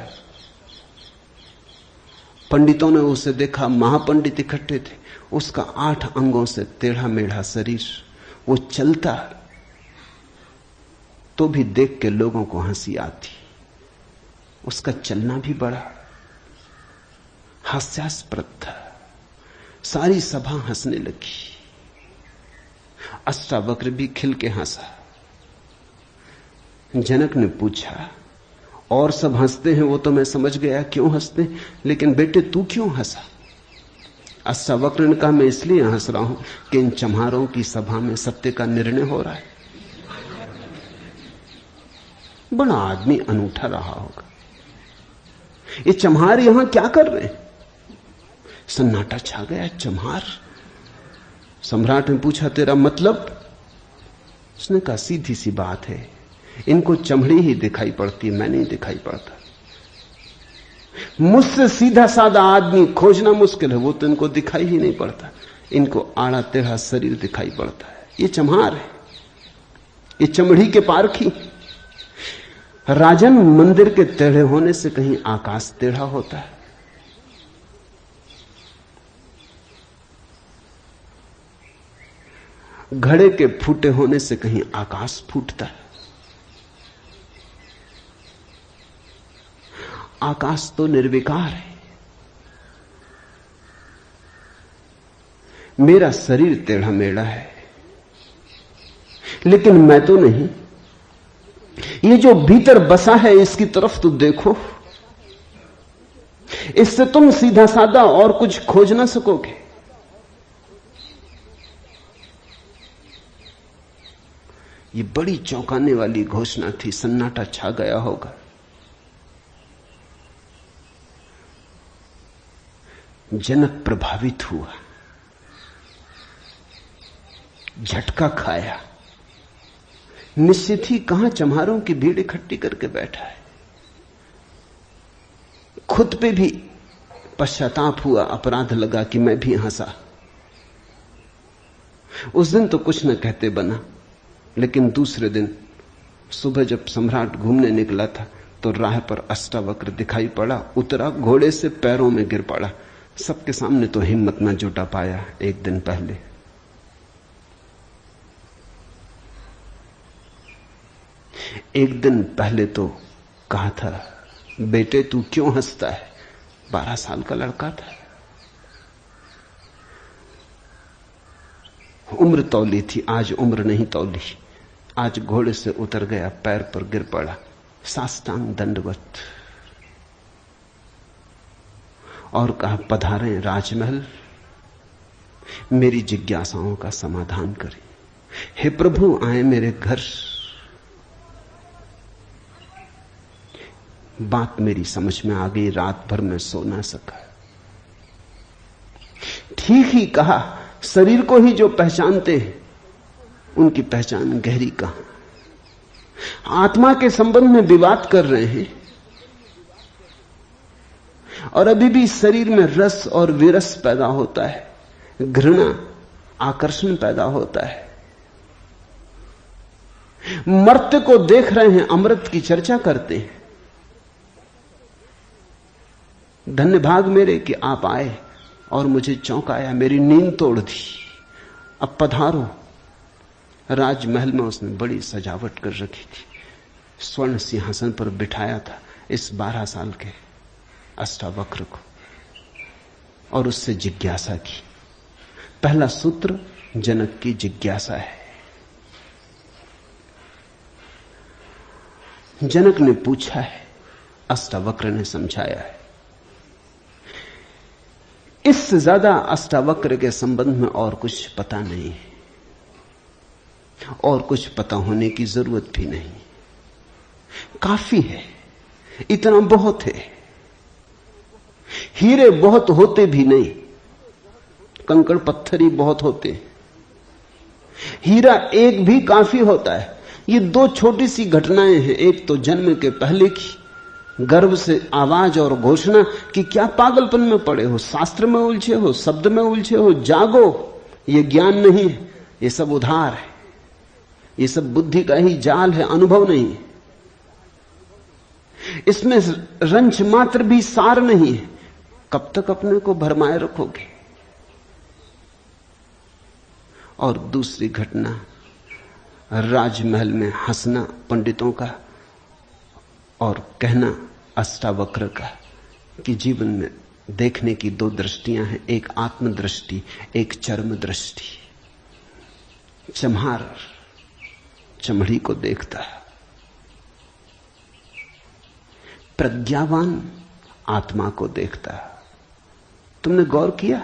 पंडितों ने उसे देखा, महापंडित इकट्ठे थे। उसका 8 अंगों से टेढ़ा मेढ़ा शरीर, वो चलता तो भी देख के लोगों को हंसी आती। उसका चलना भी बड़ा हास्यास्पद था। सारी सभा हंसने लगी। अष्टावक्र भी खिल के हंसा। जनक ने पूछा, और सब हंसते हैं वो तो मैं समझ गया क्यों हंसते, लेकिन बेटे तू क्यों हंसा? अष्टावक्र ने कहा, मैं इसलिए हंस रहा हूं कि इन चम्हारों की सभा में सत्य का निर्णय हो रहा है। बड़ा आदमी अनूठा रहा होगा। ये चम्हार यहां क्या कर रहे हैं? सन्नाटा छा गया। चम्हार? सम्राट ने पूछा, तेरा मतलब? उसने कहा, सीधी सी बात है, इनको चमड़ी ही दिखाई पड़ती है, मैं नहीं दिखाई पड़ता। मुझसे सीधा साधा आदमी खोजना मुश्किल है, वो तो इनको दिखाई ही नहीं पड़ता। इनको आड़ा टेढ़ा शरीर दिखाई पड़ता है। ये चम्हार है, ये चमड़ी के पारखी। राजन मंदिर के टेढ़े होने से कहीं आकाश टेढ़ा होता है? घड़े के फूटे होने से कहीं आकाश फूटता है? आकाश तो निर्विकार है, मेरा शरीर टेढ़ा मेढ़ा है, लेकिन मैं तो नहीं। ये जो भीतर बसा है इसकी तरफ तो देखो। इससे तुम सीधा साधा और कुछ खोज ना सकोगे। ये बड़ी चौंकाने वाली घोषणा थी। सन्नाटा छा गया होगा। जनक प्रभावित हुआ, झटका खाया। निश्चित ही कहां चम्हारों की भीड़ इकट्ठी करके बैठा है। खुद पे भी पश्चाताप हुआ, अपराध लगा कि मैं भी हंसा। उस दिन तो कुछ न कहते बना, लेकिन दूसरे दिन सुबह जब सम्राट घूमने निकला था तो राह पर अष्टावक्र दिखाई पड़ा। उतरा घोड़े से, पैरों में गिर पड़ा। सबके सामने तो हिम्मत न जुटा पाया। एक दिन पहले तो कहा था, बेटे तू क्यों हंसता है? 12 साल का लड़का था। उम्र तौली थी, आज उम्र नहीं तौली। आज घोड़े से उतर गया, पैर पर गिर पड़ा, साष्टांग दंडवत, और कहा, पधारें राजमहल, मेरी जिज्ञासाओं का समाधान करें। हे प्रभु, आए मेरे घर। बात मेरी समझ में आ गई। रात भर मैं सो ना सका। ठीक ही कहा, शरीर को ही जो पहचानते हैं उनकी पहचान गहरी कहां। आत्मा के संबंध में विवाद कर रहे हैं और अभी भी शरीर में रस और विरस पैदा होता है, घृणा, आकर्षण पैदा होता है। मर्त्य को देख रहे हैं, अमृत की चर्चा करते हैं। धन्य भाग मेरे कि आप आए और मुझे चौंकाया, मेरी नींद तोड़ दी। अब पधारो। राजमहल में उसने बड़ी सजावट कर रखी थी। स्वर्ण सिंहासन पर बिठाया था इस 12 साल के अष्टावक्र को और उससे जिज्ञासा की। पहला सूत्र जनक की जिज्ञासा है। जनक ने पूछा है, अष्टावक्र ने समझाया है। इससे ज्यादा अष्टावक्र के संबंध में और कुछ पता नहीं है, और कुछ पता होने की जरूरत भी नहीं। काफी है, इतना बहुत है। हीरे बहुत होते भी नहीं, कंकड़ पत्थर ही बहुत होते। हीरा एक भी काफी होता है। ये 2 छोटी सी घटनाएं हैं। एक तो जन्म के पहले की गर्भ से आवाज और घोषणा कि क्या पागलपन में पड़े हो, शास्त्र में उलझे हो, शब्द में उलझे हो, जागो, ये ज्ञान नहीं है, ये सब उधार है, ये सब बुद्धि का ही जाल है, अनुभव नहीं है, इसमें रंच मात्र भी सार नहीं है। कब तक अपने को भरमाए रखोगे? और दूसरी घटना, राजमहल में हंसना पंडितों का और कहना अष्टावक्र का कि जीवन में देखने की 2 दृष्टियां हैं, एक आत्मदृष्टि, एक चर्म दृष्टि। चम्हार चमड़ी को देखता है, प्रज्ञावान आत्मा को देखता है। तुमने गौर किया?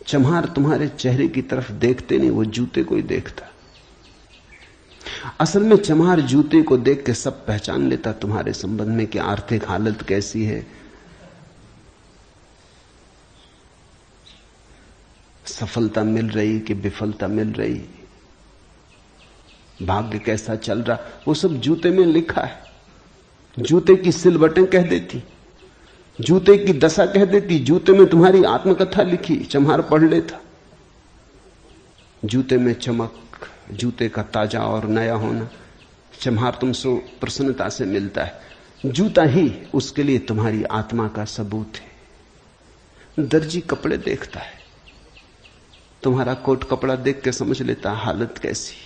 चम्हार तुम्हारे चेहरे की तरफ देखते नहीं, वो जूते को ही देखता। असल में चम्हार जूते को देख के सब पहचान लेता तुम्हारे संबंध में कि आर्थिक हालत कैसी है, सफलता मिल रही कि विफलता मिल रही, भाग्य कैसा चल रहा, वो सब जूते में लिखा है। जूते की सिलवटें कह देती, जूते की दशा कह देती, जूते में तुम्हारी आत्मकथा लिखी। चम्हार पढ़ लेता। जूते में चमक, जूते का ताजा और नया होना चम्हार तुमसे प्रसन्नता से मिलता है। जूता ही उसके लिए तुम्हारी आत्मा का सबूत है। दर्जी कपड़े देखता है, तुम्हारा कोट कपड़ा देख के समझ लेता हालत कैसी।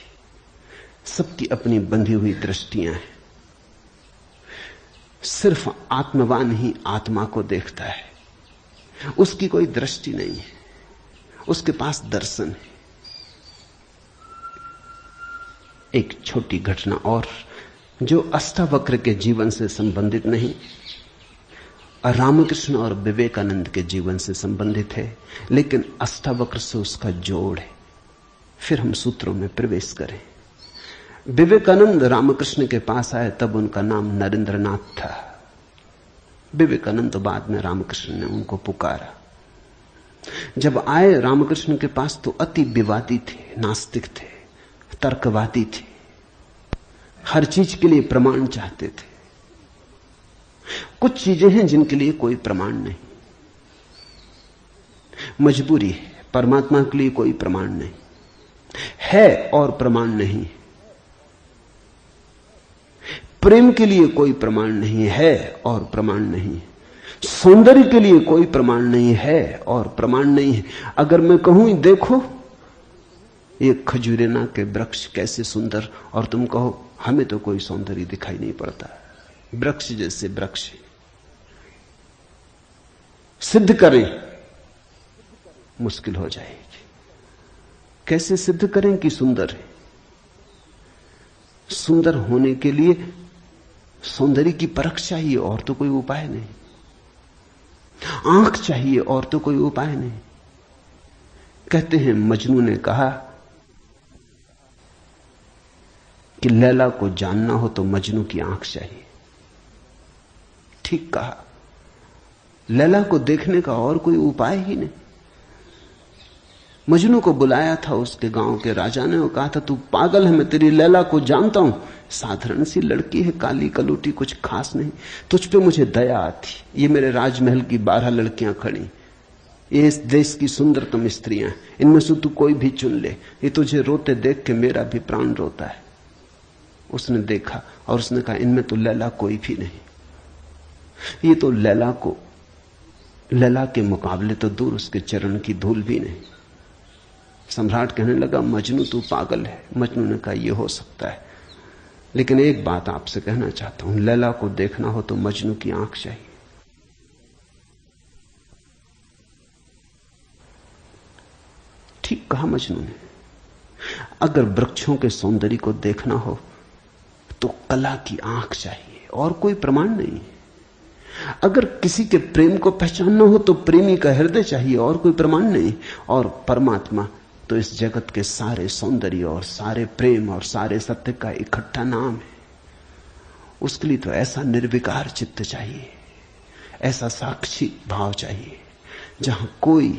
सबकी अपनी बंधी हुई दृष्टियां हैं। सिर्फ आत्मवान ही आत्मा को देखता है। उसकी कोई दृष्टि नहीं है, उसके पास दर्शन है। एक छोटी घटना और जो अष्टावक्र के जीवन से संबंधित नहीं, रामकृष्ण और विवेकानंद के जीवन से संबंधित है, लेकिन अष्टावक्र से उसका जोड़ है। फिर हम सूत्रों में प्रवेश करें। विवेकानंद रामकृष्ण के पास आए तब उनका नाम नरेंद्रनाथ था। विवेकानंद तो बाद में रामकृष्ण ने उनको पुकारा। जब आए रामकृष्ण के पास तो अति विवादी थे, नास्तिक थे, तर्कवादी थे, हर चीज के लिए प्रमाण चाहते थे। कुछ चीजें हैं जिनके लिए कोई प्रमाण नहीं, मजबूरी है। परमात्मा के लिए कोई प्रमाण नहीं है और प्रमाण नहीं, प्रेम के लिए कोई प्रमाण नहीं है और प्रमाण नहीं, सौंदर्य के लिए कोई प्रमाण नहीं है और प्रमाण नहीं है। अगर मैं कहूं देखो ये खजूरेना के वृक्ष कैसे सुंदर, और तुम कहो हमें तो कोई सौंदर्य दिखाई नहीं पड़ता, वृक्ष जैसे वृक्ष, सिद्ध करें मुश्किल हो जाएगी। कैसे सिद्ध करें कि सुंदर है? सुंदर होने के लिए सौंदर्य की परख चाहिए और तो कोई उपाय नहीं, आंख चाहिए और तो कोई उपाय नहीं। कहते हैं मजनू ने कहा कि लैला को जानना हो तो मजनू की आंख चाहिए। ठीक कहा, लैला को देखने का और कोई उपाय ही नहीं। मजनू को बुलाया था उसके गांव के राजा ने और कहा था तू पागल है, मैं तेरी लैला को जानता हूं, साधारण सी लड़की है, काली कलूटी, कुछ खास नहीं, तुझ पे मुझे दया आती। ये मेरे राजमहल की 12 लड़कियां खड़ी, ये इस देश की सुंदरतम स्त्रियां, इनमें से तू कोई भी चुन ले, ये तुझे रोते देख के मेरा भी प्राण रोता है। उसने देखा और उसने कहा इनमें तो लैला कोई भी नहीं, ये तो लैला के मुकाबले तो दूर, उसके चरण की धूल भी नहीं। सम्राट कहने लगा मजनू तू पागल है। मजनू ने कहा यह हो सकता है, लेकिन एक बात आपसे कहना चाहता हूं, लैला को देखना हो तो मजनू की आंख चाहिए। ठीक कहा मजनू ने। अगर वृक्षों के सौंदर्य को देखना हो तो कला की आंख चाहिए और कोई प्रमाण नहीं। अगर किसी के प्रेम को पहचानना हो तो प्रेमी का हृदय चाहिए और कोई प्रमाण नहीं। और परमात्मा तो इस जगत के सारे सौंदर्य और सारे प्रेम और सारे सत्य का इकट्ठा नाम है। उसके लिए तो ऐसा निर्विकार चित्त चाहिए, ऐसा साक्षी भाव चाहिए जहां कोई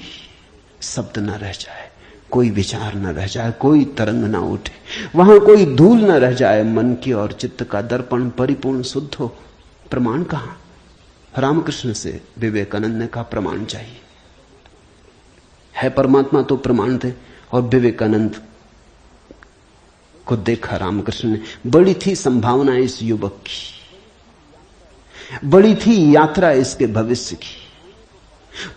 शब्द न रह जाए, कोई विचार न रह जाए, कोई तरंग न उठे, वहां कोई धूल न रह जाए, मन की और चित्त का दर्पण परिपूर्ण शुद्ध हो। प्रमाण कहां? रामकृष्ण से विवेकानंद ने कहा प्रमाण चाहिए। है परमात्मा तो प्रमाण थे। और विवेकानंद को देखा रामकृष्ण ने, बड़ी थी संभावना इस युवक की, बड़ी थी यात्रा इसके भविष्य की,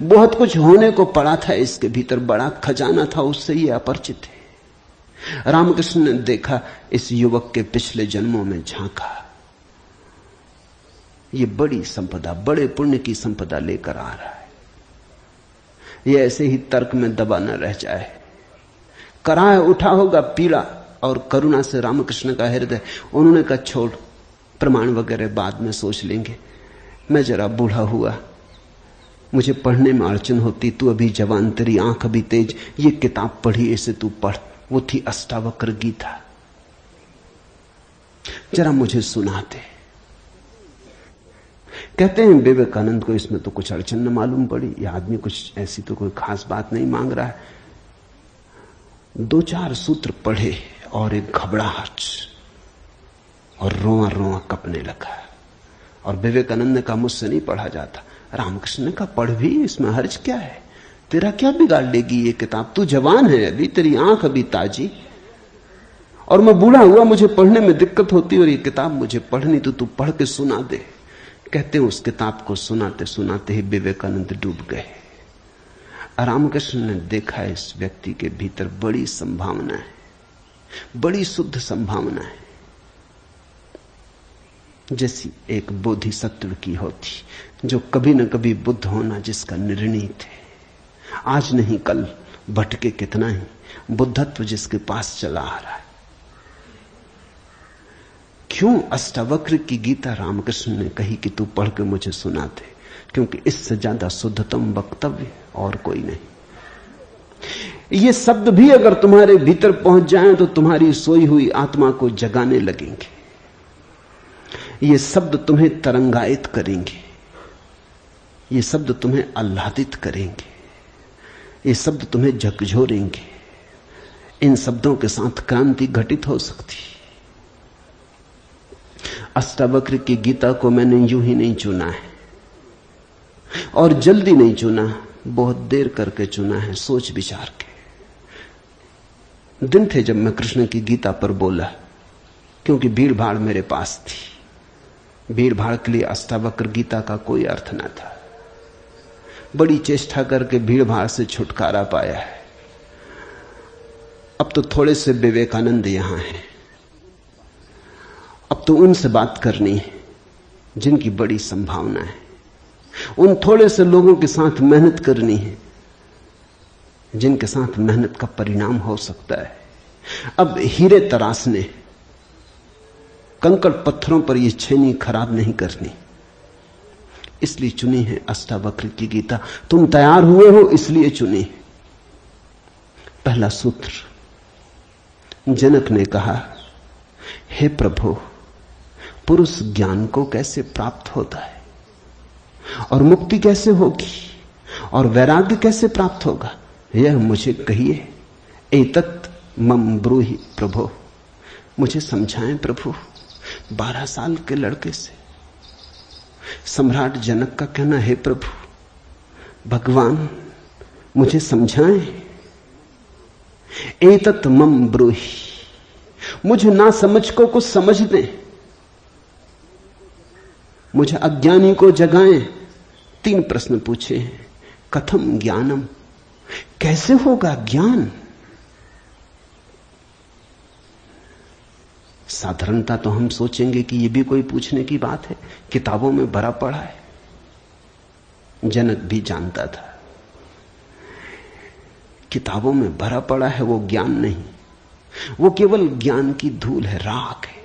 बहुत कुछ होने को पड़ा था इसके भीतर, बड़ा खजाना था, उससे ये अपरिचित है। रामकृष्ण ने देखा, इस युवक के पिछले जन्मों में झांका, ये बड़ी संपदा, बड़े पुण्य की संपदा लेकर आ रहा है। ये ऐसे ही तर्क में दबा न रह जाए। कराह उठा होगा पीड़ा और करुणा से रामकृष्ण का हृदय। उन्होंने कहा छोड़, प्रमाण वगैरह बाद में सोच लेंगे, मैं जरा बूढ़ा हुआ, मुझे पढ़ने में अड़चन होती, तू अभी जवान, तेरी आंख अभी तेज, ये किताब पढ़ी, इसे तू पढ़। वो थी अष्टावक्र गीता, जरा मुझे सुनाते। कहते हैं विवेकानंद को इसमें तो कुछ अड़चन न मालूम पड़ी, यह आदमी कुछ ऐसी तो कोई खास बात नहीं मांग रहा है। 2-4 सूत्र पढ़े और एक घबराहट और रोआ रोआ कपने लगा। और विवेकानंद ने कहा मुझसे नहीं पढ़ा जाता। रामकृष्ण ने कहा पढ़ भी, इसमें हर्ज क्या है, तेरा क्या बिगाड़ लेगी ये किताब, तू जवान है अभी, तेरी आंख अभी ताजी, और मैं बूढ़ा हुआ, मुझे पढ़ने में दिक्कत होती, और ये किताब मुझे पढ़नी तो तू पढ़ के सुना दे। कहते हैं उस किताब को सुनाते सुनाते ही विवेकानंद डूब गए। रामकृष्ण ने देखा इस व्यक्ति के भीतर बड़ी संभावना है, बड़ी शुद्ध संभावना है। जैसी एक बोधिसत्व की होती, जो कभी न कभी बुद्ध होना जिसका निर्णीत है, आज नहीं कल भटके कितना ही, बुद्धत्व जिसके पास चला आ रहा है। क्यों अष्टावक्र की गीता रामकृष्ण ने कही कि तू पढ़ के मुझे सुना दे, क्योंकि इससे ज्यादा शुद्धतम वक्तव्य और कोई नहीं। ये शब्द भी अगर तुम्हारे भीतर पहुंच जाएं तो तुम्हारी सोई हुई आत्मा को जगाने लगेंगे। ये शब्द तुम्हें तरंगायित करेंगे, ये शब्द तुम्हें आह्लादित करेंगे, ये शब्द तुम्हें झकझोरेंगे। इन शब्दों के साथ क्रांति घटित हो सकती। अष्टावक्र की गीता को मैंने यूं ही नहीं चुना है, और जल्दी नहीं चुना, बहुत देर करके चुना है, सोच विचार के। दिन थे जब मैं कृष्ण की गीता पर बोला, क्योंकि भीड़ भाड़ मेरे पास थी। भीड़ भाड़ के लिए अष्टावक्र गीता का कोई अर्थ न था। बड़ी चेष्टा करके भीड़ भाड़ से छुटकारा पाया है। अब तो थोड़े से विवेकानंद यहां हैं, अब तो उनसे बात करनी है जिनकी बड़ी संभावना है। उन थोड़े से लोगों के साथ मेहनत करनी है जिनके साथ मेहनत का परिणाम हो सकता है। अब हीरे तराशने, कंकड़ पत्थरों पर यह छेनी खराब नहीं करनी, इसलिए चुनी है अष्टावक्र की गीता। तुम तैयार हुए हो इसलिए चुनी। पहला सूत्र, जनक ने कहा, हे प्रभु, पुरुष ज्ञान को कैसे प्राप्त होता है, और मुक्ति कैसे होगी, और वैराग्य कैसे प्राप्त होगा, यह मुझे कहिए। एतत् मम ब्रूहि प्रभो, मुझे समझाएं प्रभु। 12 साल के लड़के से सम्राट जनक का कहना, हे प्रभु, भगवान मुझे समझाएं। एतत् मम ब्रूहि, मुझे ना समझ को कुछ समझ दें, मुझे अज्ञानी को जगाएं। 3 प्रश्न पूछे हैं। कथम ज्ञानम, कैसे होगा ज्ञान? साधारणता तो हम सोचेंगे कि यह भी कोई पूछने की बात है, किताबों में भरा पड़ा है। जनक भी जानता था किताबों में भरा पड़ा है वो ज्ञान नहीं, वो केवल ज्ञान की धूल है, राख है।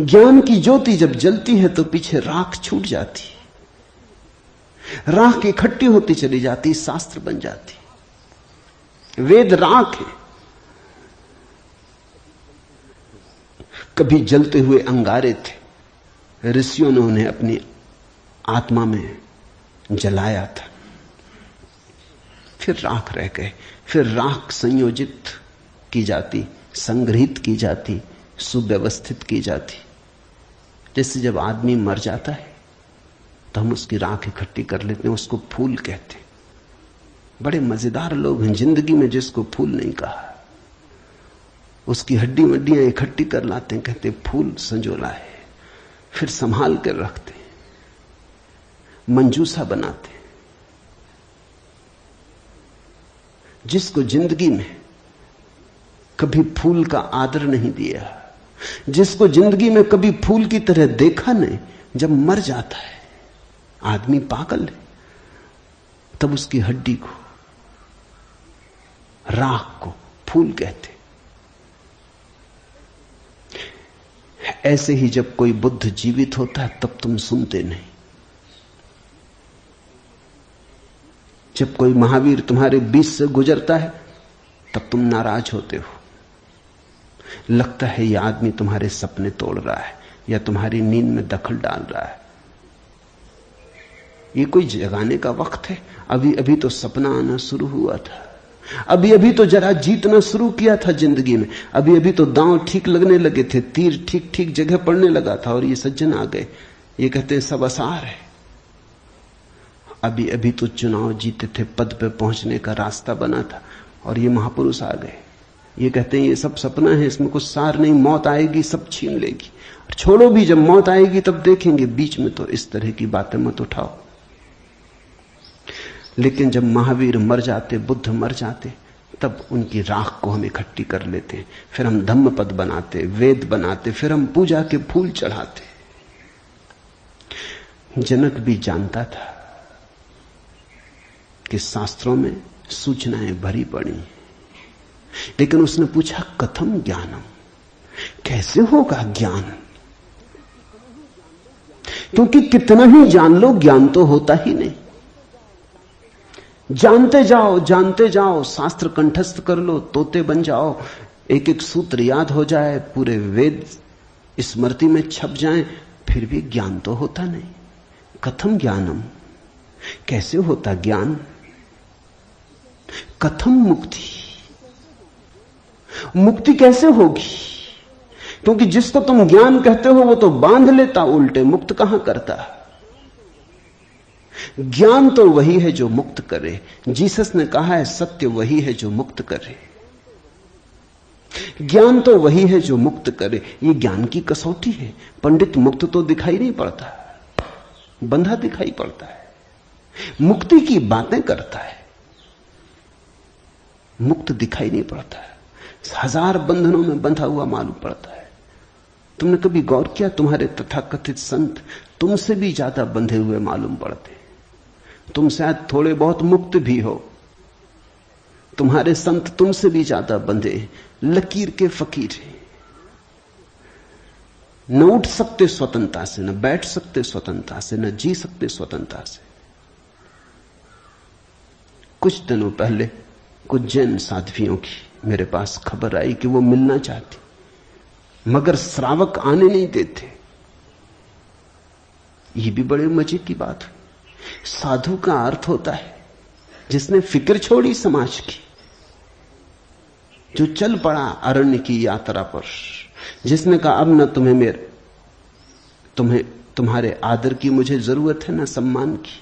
ज्ञान की ज्योति जब जलती है तो पीछे राख छूट जाती, राख इकट्ठी होती चली जाती, शास्त्र बन जाती। वेद राख है। कभी जलते हुए अंगारे थे, ऋषियों ने उन्हें अपनी आत्मा में जलाया था, फिर राख रह गए। फिर राख संयोजित की जाती, संग्रहित की जाती, सुव्यवस्थित की जाती। जैसे जब आदमी मर जाता है तो हम उसकी राख इकट्ठी कर लेते हैं, उसको फूल कहते हैं। बड़े मजेदार लोग हैं जिंदगी में जिसको फूल नहीं कहा। उसकी हड्डी वड्डियां इकट्ठी कर लाते हैं, कहते फूल संजोला है, फिर संभाल कर रखते, मंजूसा बनाते। जिसको जिंदगी में कभी फूल का आदर नहीं दिया, जिसको जिंदगी में कभी फूल की तरह देखा नहीं, जब मर जाता है आदमी पागल है, तब उसकी हड्डी को, राख को फूल कहते। ऐसे ही जब कोई बुद्ध जीवित होता है तब तुम सुनते नहीं। जब कोई महावीर तुम्हारे बीच से गुजरता है तब तुम नाराज होते हो। लगता है यह आदमी तुम्हारे सपने तोड़ रहा है या तुम्हारी नींद में दखल डाल रहा है। ये कोई जगाने का वक्त है? अभी अभी तो सपना आना शुरू हुआ था, अभी अभी तो जरा जीतना शुरू किया था जिंदगी में, अभी अभी तो दांव ठीक लगने लगे थे, तीर ठीक ठीक जगह पड़ने लगा था, और ये सज्जन आ गए, ये कहते हैं सब आसार है। अभी अभी तो चुनाव जीते थे, पद पे पहुंचने का रास्ता बना था, और ये महापुरुष आ गए, ये कहते हैं ये सब सपना है, इसमें कुछ सार नहीं, मौत आएगी सब छीन लेगी। छोड़ो भी, जब मौत आएगी तब देखेंगे, बीच में तो इस तरह की बातें मत उठाओ। लेकिन जब महावीर मर जाते, बुद्ध मर जाते, तब उनकी राख को हम इकट्ठी कर लेते हैं, फिर हम धम्म पद बनाते, वेद बनाते, फिर हम पूजा के फूल चढ़ाते। जनक भी जानता था कि शास्त्रों में सूचनाएं भरी पड़ी, लेकिन उसने पूछा कथम ज्ञानम, कैसे होगा ज्ञान? क्योंकि कितना ही जान लो ज्ञान तो होता ही नहीं। जानते जाओ, शास्त्र कंठस्थ कर लो, तोते बन जाओ, एक एक सूत्र याद हो जाए, पूरे वेद स्मृति में छप जाएं, फिर भी ज्ञान तो होता नहीं। कथम ज्ञानम, कैसे होता ज्ञान? कथम मुक्ति, मुक्ति कैसे होगी? क्योंकि जिसको तुम ज्ञान कहते हो वो तो बांध लेता उल्टे, मुक्त कहां करता। ज्ञान तो वही है जो मुक्त करे। जीसस ने कहा है सत्य वही है जो मुक्त करे, ज्ञान तो वही है जो मुक्त करे। ये ज्ञान की कसौटी है। पंडित मुक्त तो दिखाई नहीं पड़ता, बंधा दिखाई पड़ता है, मुक्ति की बातें करता है, मुक्त दिखाई नहीं पड़ता है, हजार बंधनों में बंधा हुआ मालूम पड़ता है। तुमने कभी गौर किया, तुम्हारे तथाकथित संत तुमसे भी ज्यादा बंधे हुए मालूम पड़ते। तुम शायद थोड़े बहुत मुक्त भी हो, तुम्हारे संत तुमसे भी ज्यादा बंधे, लकीर के फकीर हैं। न उठ सकते स्वतंत्रता से, न बैठ सकते स्वतंत्रता से, न जी सकते स्वतंत्रता से। कुछ दिनों पहले कुछ जैन साध्वियों की मेरे पास खबर आई कि वो मिलना चाहती, मगर श्रावक आने नहीं देते। ये भी बड़े मजे की बात हुई। साधु का अर्थ होता है जिसने फिक्र छोड़ी समाज की, जो चल पड़ा अरण्य की यात्रा पर, जिसने कहा अब न तुम्हारे आदर की मुझे जरूरत है, न सम्मान की।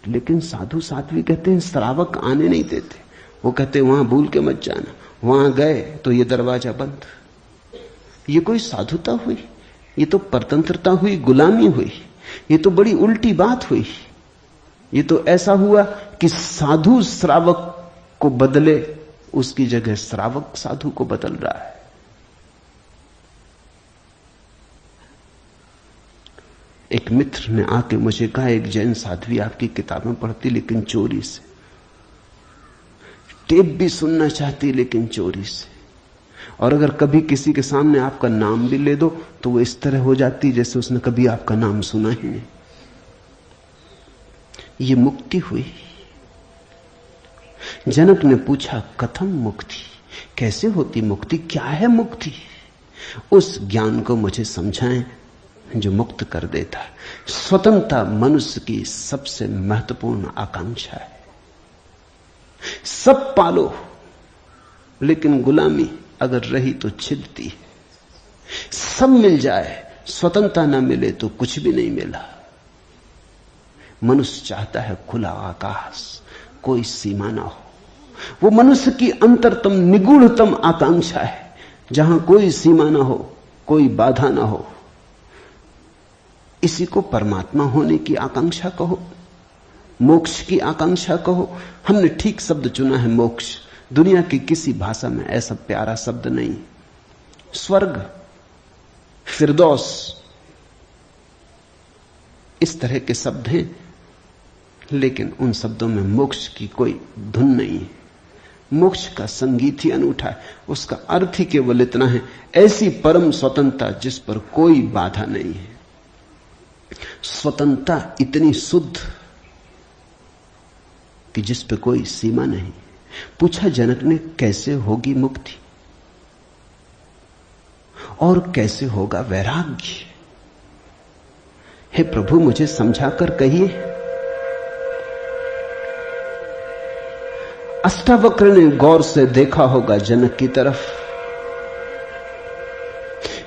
लेकिन साधु साध्वी कहते हैं श्रावक आने नहीं देते। वो कहते हैं वहां भूल के मत जाना, वहां गए तो ये दरवाजा बंद। ये कोई साधुता हुई? ये तो परतंत्रता हुई, गुलामी हुई। ये तो बड़ी उल्टी बात हुई। ये तो ऐसा हुआ कि साधु श्रावक को बदले, उसकी जगह श्रावक साधु को बदल रहा है। एक मित्र ने आके मुझे कहा, एक जैन साध्वी आपकी किताबें पढ़ती लेकिन चोरी से, टेप भी सुनना चाहती लेकिन चोरी से, और अगर कभी किसी के सामने आपका नाम भी ले दो तो वो इस तरह हो जाती जैसे उसने कभी आपका नाम सुना ही नहीं। ये मुक्ति हुई। जनक ने पूछा कथम मुक्ति, कैसे होती मुक्ति, क्या है मुक्ति? उस ज्ञान को मुझे समझाएं जो मुक्त कर देता है। स्वतंत्रता मनुष्य की सबसे महत्वपूर्ण आकांक्षा है। सब पालो, लेकिन गुलामी अगर रही तो छिदती है। सब मिल जाए, स्वतंत्रता ना मिले तो कुछ भी नहीं मिला। मनुष्य चाहता है खुला आकाश, कोई सीमा ना हो। वो मनुष्य की अंतरतम निगूढ़तम आकांक्षा है, जहां कोई सीमा ना हो, कोई बाधा ना हो। इसी को परमात्मा होने की आकांक्षा कहो, मोक्ष की आकांक्षा कहो। हमने ठीक शब्द चुना है, मोक्ष। दुनिया की किसी भाषा में ऐसा प्यारा शब्द नहीं। स्वर्ग, फिरदौस, इस तरह के शब्द हैं, लेकिन उन शब्दों में मोक्ष की कोई धुन नहीं है। मोक्ष का संगीत ही अनूठा है। उसका अर्थ ही केवल इतना है, ऐसी परम स्वतंत्रता जिस पर कोई बाधा नहीं है। स्वतंत्रता इतनी शुद्ध कि जिस पे कोई सीमा नहीं। पूछा जनक ने कैसे होगी मुक्ति और कैसे होगा वैराग्य? हे प्रभु मुझे समझाकर कहिए। अष्टावक्र ने गौर से देखा होगा जनक की तरफ,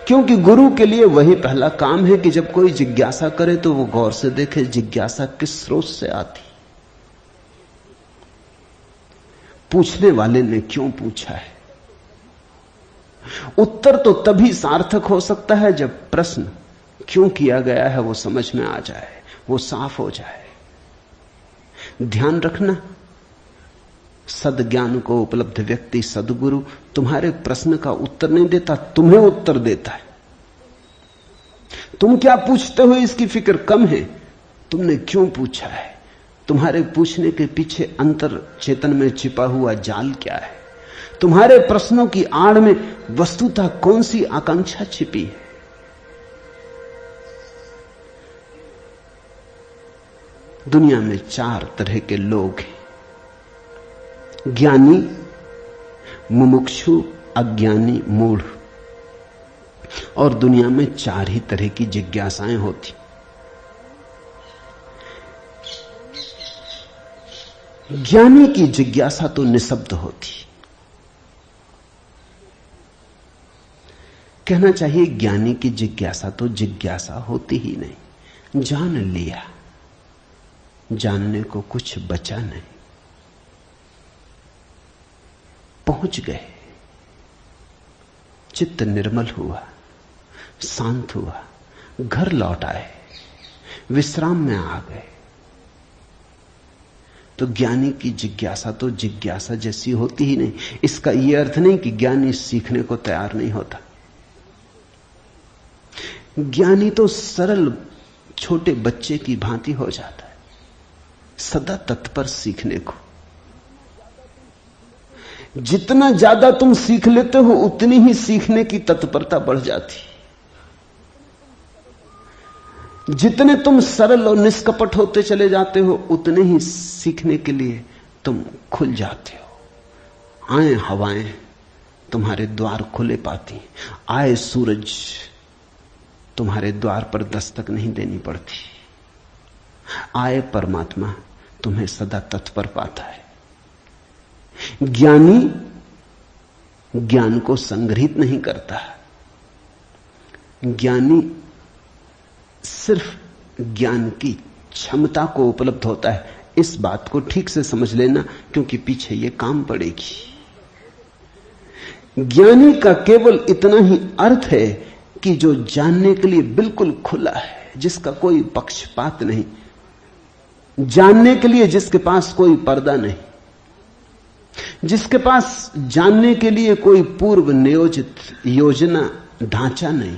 क्योंकि गुरु के लिए वही पहला काम है कि जब कोई जिज्ञासा करे तो वो गौर से देखे जिज्ञासा किस स्रोत से आती, पूछने वाले ने क्यों पूछा है। उत्तर तो तभी सार्थक हो सकता है जब प्रश्न क्यों किया गया है वो समझ में आ जाए, वो साफ हो जाए। ध्यान रखना, सद्ज्ञान को उपलब्ध व्यक्ति सद्गुरु तुम्हारे प्रश्न का उत्तर नहीं देता, तुम्हें उत्तर देता है। तुम क्या पूछते हो इसकी फिक्र कम है, तुमने क्यों पूछा है, तुम्हारे पूछने के पीछे अंतर चेतन में छिपा हुआ जाल क्या है, तुम्हारे प्रश्नों की आड़ में वस्तुतः कौन सी आकांक्षा छिपी है। दुनिया में 4 तरह के लोग हैं, ज्ञानी, मुमुक्षु, अज्ञानी, मूढ़। और दुनिया में 4 ही तरह की जिज्ञासाएं होती। ज्ञानी की जिज्ञासा तो निशब्द होती, कहना चाहिए ज्ञानी की जिज्ञासा तो जिज्ञासा होती ही नहीं। जान लिया, जानने को कुछ बचा नहीं, पहुंच गए, चित्त निर्मल हुआ, शांत हुआ, घर लौट आए, विश्राम में आ गए। तो ज्ञानी की जिज्ञासा तो जिज्ञासा जैसी होती ही नहीं। इसका यह अर्थ नहीं कि ज्ञानी सीखने को तैयार नहीं होता। ज्ञानी तो सरल छोटे बच्चे की भांति हो जाता है, सदा तत्पर सीखने को। जितना ज्यादा तुम सीख लेते हो उतनी ही सीखने की तत्परता बढ़ जाती। जितने तुम सरल और निष्कपट होते चले जाते हो उतने ही सीखने के लिए तुम खुल जाते हो। आए हवाएं तुम्हारे द्वार खुले पाती, आए सूरज तुम्हारे द्वार पर दस्तक नहीं देनी पड़ती, आए परमात्मा तुम्हें सदा तत्पर पाता है। ज्ञानी ज्ञान को संग्रहित नहीं करता, ज्ञानी सिर्फ ज्ञान की क्षमता को उपलब्ध होता है। इस बात को ठीक से समझ लेना, क्योंकि पीछे यह काम पड़ेगी। ज्ञानी का केवल इतना ही अर्थ है कि जो जानने के लिए बिल्कुल खुला है, जिसका कोई पक्षपात नहीं, जानने के लिए जिसके पास कोई पर्दा नहीं, जिसके पास जानने के लिए कोई पूर्व नियोजित योजना ढांचा नहीं।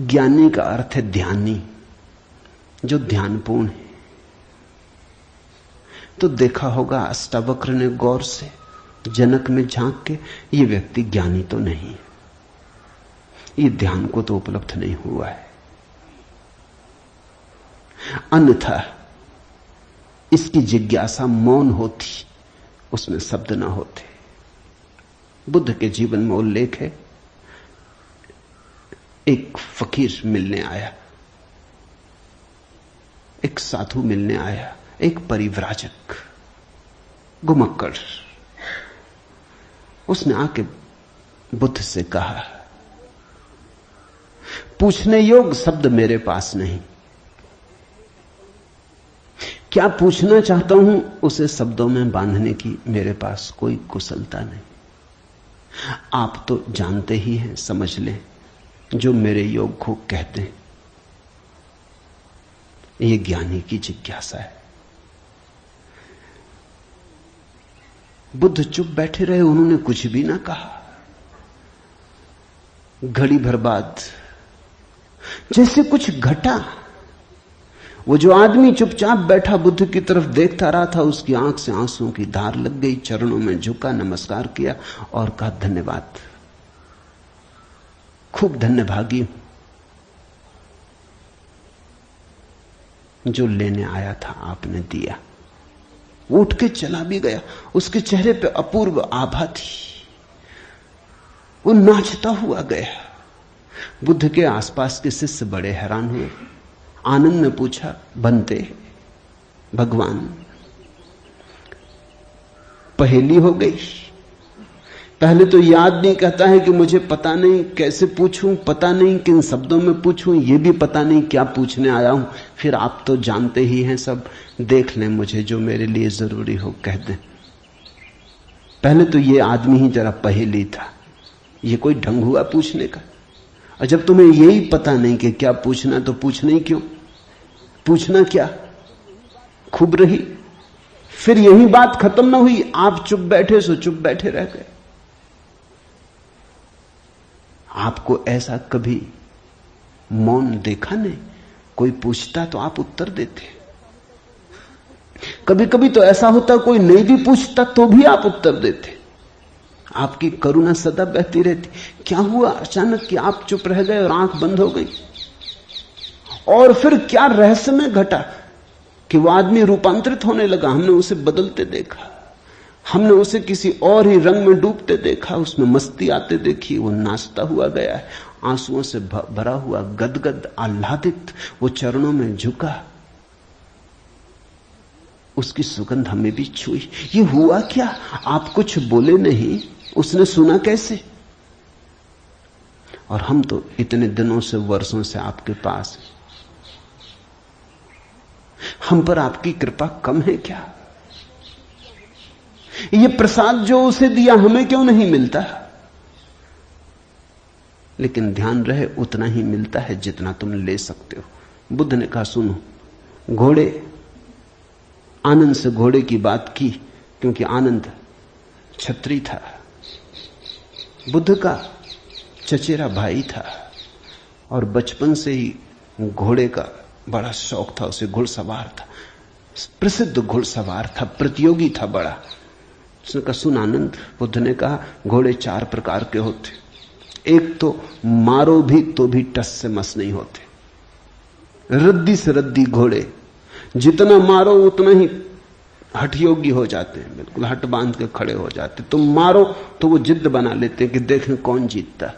ज्ञानी का अर्थ है ध्यानी, जो ध्यानपूर्ण है। तो देखा होगा अष्टावक्र ने गौर से जनक में झांक के, ये व्यक्ति ज्ञानी तो नहीं है, ये ध्यान को तो उपलब्ध नहीं हुआ है। अन्यथा इसकी जिज्ञासा मौन होती, उसमें शब्द ना होते। बुद्ध के जीवन में उल्लेख है, एक फकीर मिलने आया, एक साधु मिलने आया, एक परिव्राजक घुमक्कड़। उसने आके बुद्ध से कहा, पूछने योग्य शब्द मेरे पास नहीं, क्या पूछना चाहता हूं उसे शब्दों में बांधने की मेरे पास कोई कुशलता नहीं। आप तो जानते ही हैं, समझ लें, जो मेरे योग को कहते हैं। यह ज्ञानी की जिज्ञासा है। बुद्ध चुप बैठे रहे, उन्होंने कुछ भी ना कहा। घड़ी भर बाद जैसे कुछ घटा। वो जो आदमी चुपचाप बैठा बुद्ध की तरफ देखता रहा था, उसकी आंख से आंसुओं की धार लग गई। चरणों में झुका, नमस्कार किया और कहा, धन्यवाद, खूब धन्यभागी हूं, जो लेने आया था आपने दिया। वो उठ के चला भी गया। उसके चेहरे पे अपूर्व आभा थी, वो नाचता हुआ गया। बुद्ध के आसपास के शिष्य बड़े हैरान हुए। आनंद ने पूछा, बनते भगवान, पहेली हो गई। पहले तो याद नहीं, कहता है कि मुझे पता नहीं कैसे पूछूं, पता नहीं किन शब्दों में पूछूं, ये भी पता नहीं क्या पूछने आया हूं। फिर आप तो जानते ही हैं सब, देख लें, मुझे जो मेरे लिए जरूरी हो कह दें। पहले तो ये आदमी ही जरा पहेली था, ये कोई ढंग हुआ पूछने का। और जब तुम्हें यही पता नहीं कि क्या पूछना, तो पूछना ही क्यों? पूछना क्या? खूब रही, फिर यही बात खत्म ना हुई, आप चुप बैठे सो चुप बैठे रह गए। आपको ऐसा कभी मौन देखा नहीं? कोई पूछता तो आप उत्तर देते। कभी कभी तो ऐसा होता कोई नहीं भी पूछता तो भी आप उत्तर देते। आपकी करुणा सदा बहती रहती। क्या हुआ अचानक कि आप चुप रह गए और आंख बंद हो गई? और फिर क्या रहस्यमय घटा कि वो आदमी रूपांतरित होने लगा। हमने उसे बदलते देखा, हमने उसे किसी और ही रंग में डूबते देखा, उसमें मस्ती आते देखी। वो नाचता हुआ गया है, आंसुओं से भरा हुआ, गदगद आह्लादित, वो चरणों में झुका। उसकी सुगंध हमें भी छुई। ये हुआ क्या? आप कुछ बोले नहीं, उसने सुना कैसे? और हम तो इतने दिनों से, वर्षों से आपके पास हैं। हम पर आपकी कृपा कम है क्या? ये प्रसाद जो उसे दिया हमें क्यों नहीं मिलता? लेकिन ध्यान रहे उतना ही मिलता है जितना तुम ले सकते हो। बुद्ध ने कहा सुनो, घोड़े, आनंद से घोड़े की बात की क्योंकि आनंद छत्री था, बुद्ध का चचेरा भाई था और बचपन से ही घोड़े का बड़ा शौक था। उसे घुड़सवार था, प्रसिद्ध घुड़सवार था, प्रतियोगी था बड़ा। उसने कहा सुन आनंद, बुद्ध ने कहा घोड़े 4 प्रकार के होते। एक तो मारो भी तो भी टस से मस नहीं होते, रद्दी से रद्दी घोड़े, जितना मारो उतना ही हठ योगी हो जाते हैं, बिल्कुल हट बांध के खड़े हो जाते। तुम मारो तो वो जिद्द बना लेते हैं कि देखें कौन जीतता।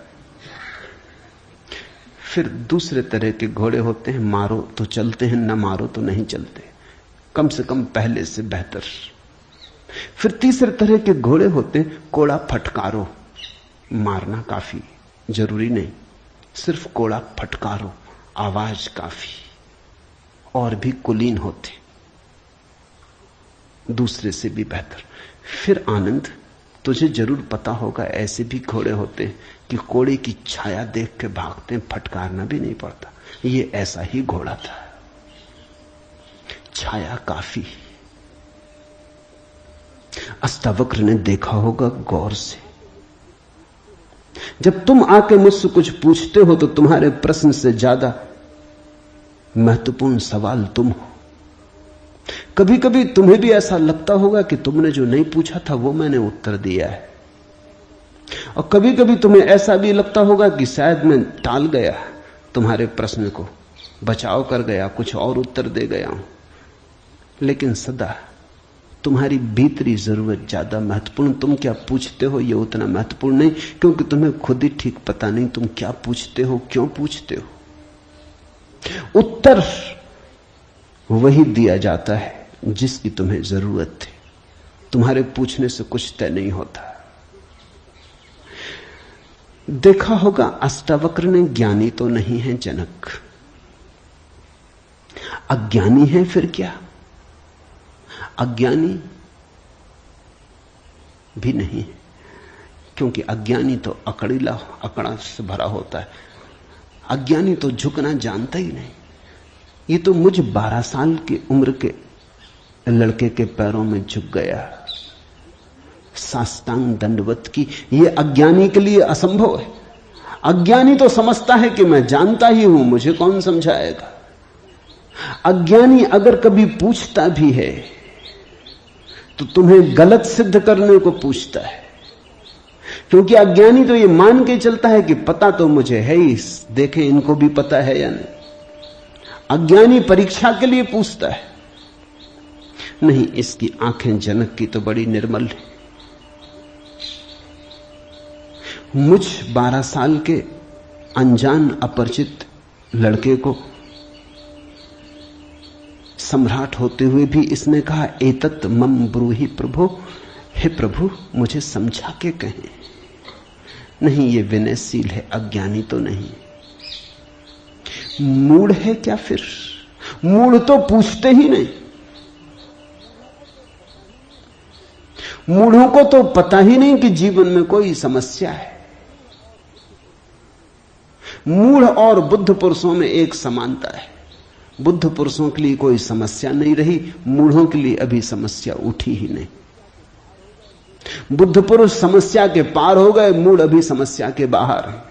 फिर दूसरे तरह के घोड़े होते हैं, मारो तो चलते हैं, न मारो तो नहीं चलते, कम से कम पहले से बेहतर। फिर तीसरे तरह के घोड़े होते हैं, कोड़ा फटकारो, मारना काफी जरूरी नहीं, सिर्फ कोड़ा फटकारो, आवाज काफी। और भी कुलीन होते, दूसरे से भी बेहतर। फिर आनंद, तुझे जरूर पता होगा ऐसे भी घोड़े होते हैं कि कोड़े की छाया देख के भागते हैं, फटकारना भी नहीं पड़ता। ये ऐसा ही घोड़ा था, छाया काफी। अष्टावक्र ने देखा होगा गौर से। जब तुम आके मुझसे कुछ पूछते हो तो तुम्हारे प्रश्न से ज्यादा महत्वपूर्ण सवाल तुम हो। कभी कभी तुम्हें भी ऐसा लगता होगा कि तुमने जो नहीं पूछा था वो मैंने उत्तर दिया है, और कभी कभी तुम्हें ऐसा भी लगता होगा कि शायद मैं टाल गया तुम्हारे प्रश्न को, बचाव कर गया, कुछ और उत्तर दे गया हूं। लेकिन सदा तुम्हारी भीतरी जरूरत ज्यादा महत्वपूर्ण। तुम क्या पूछते हो ये उतना महत्वपूर्ण नहीं, क्योंकि तुम्हें खुद ही ठीक पता नहीं तुम क्या पूछते हो, क्यों पूछते हो। उत्तर वही दिया जाता है जिसकी तुम्हें जरूरत है। तुम्हारे पूछने से कुछ तय नहीं होता। देखा होगा अष्टावक्र ने ज्ञानी तो नहीं है जनक, अज्ञानी है फिर क्या? अज्ञानी भी नहीं है, क्योंकि अज्ञानी तो अकड़ीला, अकड़ा से भरा होता है। अज्ञानी तो झुकना जानता ही नहीं। ये तो मुझ 12 साल की उम्र के लड़के के पैरों में झुक गया, साष्टांग दंडवत की। ये अज्ञानी के लिए असंभव है। अज्ञानी तो समझता है कि मैं जानता ही हूं, मुझे कौन समझाएगा। अज्ञानी अगर कभी पूछता भी है तो तुम्हें गलत सिद्ध करने को पूछता है, क्योंकि अज्ञानी तो ये मान के चलता है कि पता तो मुझे है ही, देखें इनको भी पता है या नहीं। अज्ञानी परीक्षा के लिए पूछता है। नहीं, इसकी आंखें जनक की तो बड़ी निर्मल है। मुझ 12 साल के अनजान अपरिचित लड़के को सम्राट होते हुए भी इसने कहा एतत् मम ब्रूहि प्रभो, हे प्रभु मुझे समझा के कहें। नहीं, ये विनयशील है, अज्ञानी तो नहीं। मूढ़ है क्या फिर? मूढ़ तो पूछते ही नहीं। मूढ़ों को तो पता ही नहीं कि जीवन में कोई समस्या है। मूढ़ और बुद्ध पुरुषों में एक समानता है, बुद्ध पुरुषों के लिए कोई समस्या नहीं रही, मूढ़ों के लिए अभी समस्या उठी ही नहीं। बुद्ध पुरुष समस्या के पार हो गए, मूढ़ अभी समस्या के बाहर है।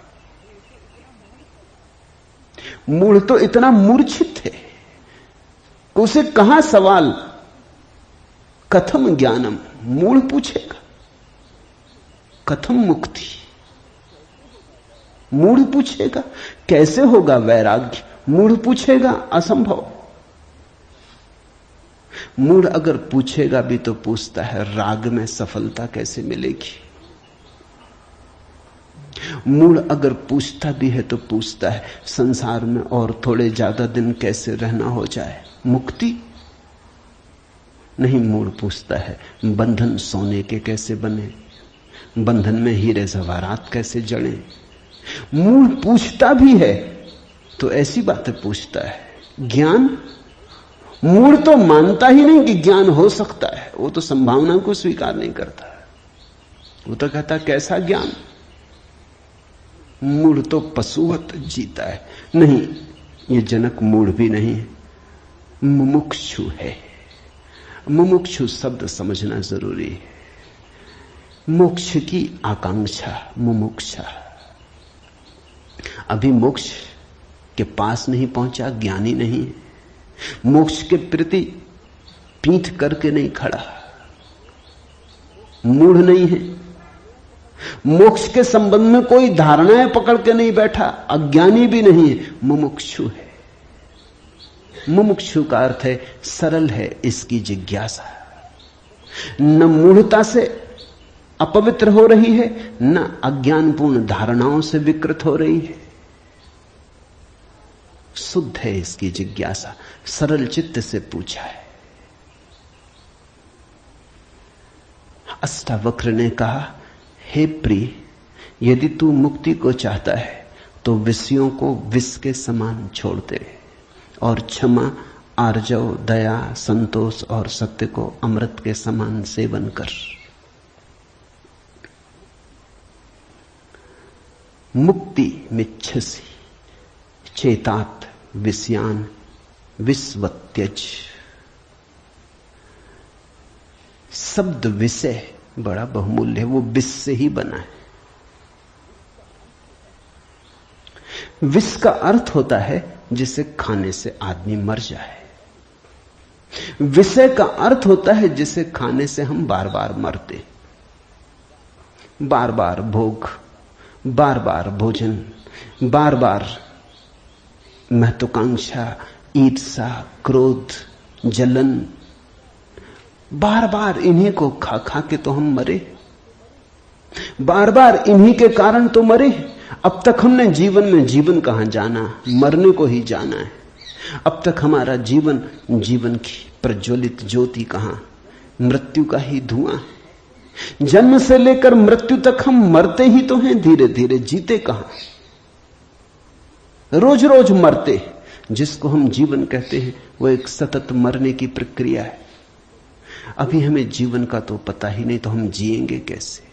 मूढ़ तो इतना मूर्छित है कि उसे कहां सवाल कथम ज्ञानम, मूढ़ पूछेगा कथम मुक्ति, मूढ़ पूछेगा कैसे होगा वैराग्य, मूढ़ पूछेगा असंभव। मूढ़ अगर पूछेगा भी तो पूछता है राग में सफलता कैसे मिलेगी। मूढ़ अगर पूछता भी है तो पूछता है संसार में और थोड़े ज्यादा दिन कैसे रहना हो जाए, मुक्ति नहीं। मूढ़ पूछता है बंधन सोने के कैसे बने, बंधन में हीरे जवाहरात कैसे जड़े। मूढ़ पूछता भी है तो ऐसी बातें पूछता है। ज्ञान, मूढ़ तो मानता ही नहीं कि ज्ञान हो सकता है, वो तो संभावना को स्वीकार नहीं करता। वो तो कहता कैसा ज्ञान। मूढ़ तो पशुवत जीता है। नहीं, ये जनक मूढ़ भी नहीं है, मुमुक्षु है। मुमुक्षु शब्द समझना जरूरी है। मोक्ष की आकांक्षा, मुमुक्षा। अभी मोक्ष के पास नहीं पहुंचा, ज्ञानी नहीं है। मोक्ष के प्रति पीठ करके नहीं खड़ा, मूढ़ नहीं है। मोक्ष के संबंध में कोई धारणाएं पकड़ के नहीं बैठा, अज्ञानी भी नहीं है, मुमुक्षु है। मुमुक्षु का अर्थ है सरल है इसकी जिज्ञासा, न मूढ़ता से अपवित्र हो रही है, न अज्ञानपूर्ण धारणाओं से विकृत हो रही है। शुद्ध है इसकी जिज्ञासा, सरल चित्त से पूछा है। अष्टावक्र ने कहा, हे प्रिय, यदि तू मुक्ति को चाहता है तो विषयों को विष के समान छोड़ दे और क्षमा, आर्जव, दया, संतोष और सत्य को अमृत के समान सेवन कर। मुक्ति मिच्छसि चेतात विषयान विस्वत्यज। शब्द विषय बड़ा बहुमूल्य है, वो विष से ही बना है। विष का अर्थ होता है जिसे खाने से आदमी मर जाए। विषय का अर्थ होता है जिसे खाने से हम बार बार मरते, बार बार भोग, बार बार भोजन, बार बार महत्वाकांक्षा, ईर्ष्या, क्रोध, जलन, बार बार इन्हीं को खा खा के तो हम मरे, बार बार इन्हीं के कारण तो मरे। अब तक हमने जीवन में जीवन कहां जाना, मरने को ही जाना है। अब तक हमारा जीवन, जीवन की प्रज्वलित ज्योति कहां, मृत्यु का ही धुआं है। जन्म से लेकर मृत्यु तक हम मरते ही तो हैं, धीरे धीरे, जीते कहां, रोज रोज मरते। जिसको हम जीवन कहते हैं वो एक सतत मरने की प्रक्रिया है। अभी हमें जीवन का तो पता ही नहीं, तो हम जिएंगे कैसे?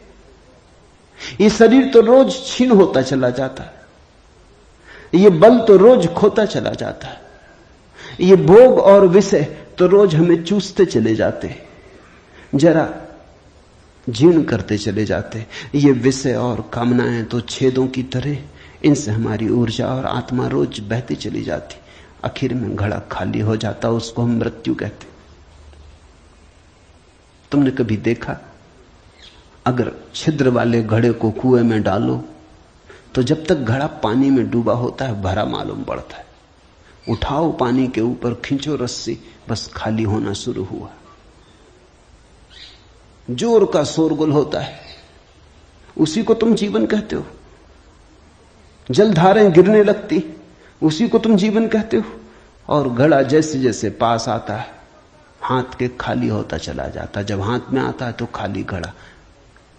ये शरीर तो रोज क्षीण होता चला जाता है, ये बल तो रोज खोता चला जाता है, ये भोग और विषय तो रोज हमें चूसते चले जाते, जरा जीर्ण करते चले जाते। ये विषय और कामनाएं तो छेदों की तरह, इनसे हमारी ऊर्जा और आत्मा रोज बहती चली जाती, आखिर में घड़ा खाली हो जाता, उसको हम मृत्यु कहते। तुमने कभी देखा, अगर छिद्र वाले घड़े को कुएं में डालो तो जब तक घड़ा पानी में डूबा होता है भरा मालूम पड़ता है। उठाओ पानी के ऊपर, खींचो रस्सी, बस खाली होना शुरू हुआ। जोर का शोरगुल होता है, उसी को तुम जीवन कहते हो। जलधारें गिरने लगती, उसी को तुम जीवन कहते हो। और घड़ा जैसे जैसे पास आता है, हाथ के खाली होता चला जाता। जब हाथ में आता है तो खाली घड़ा,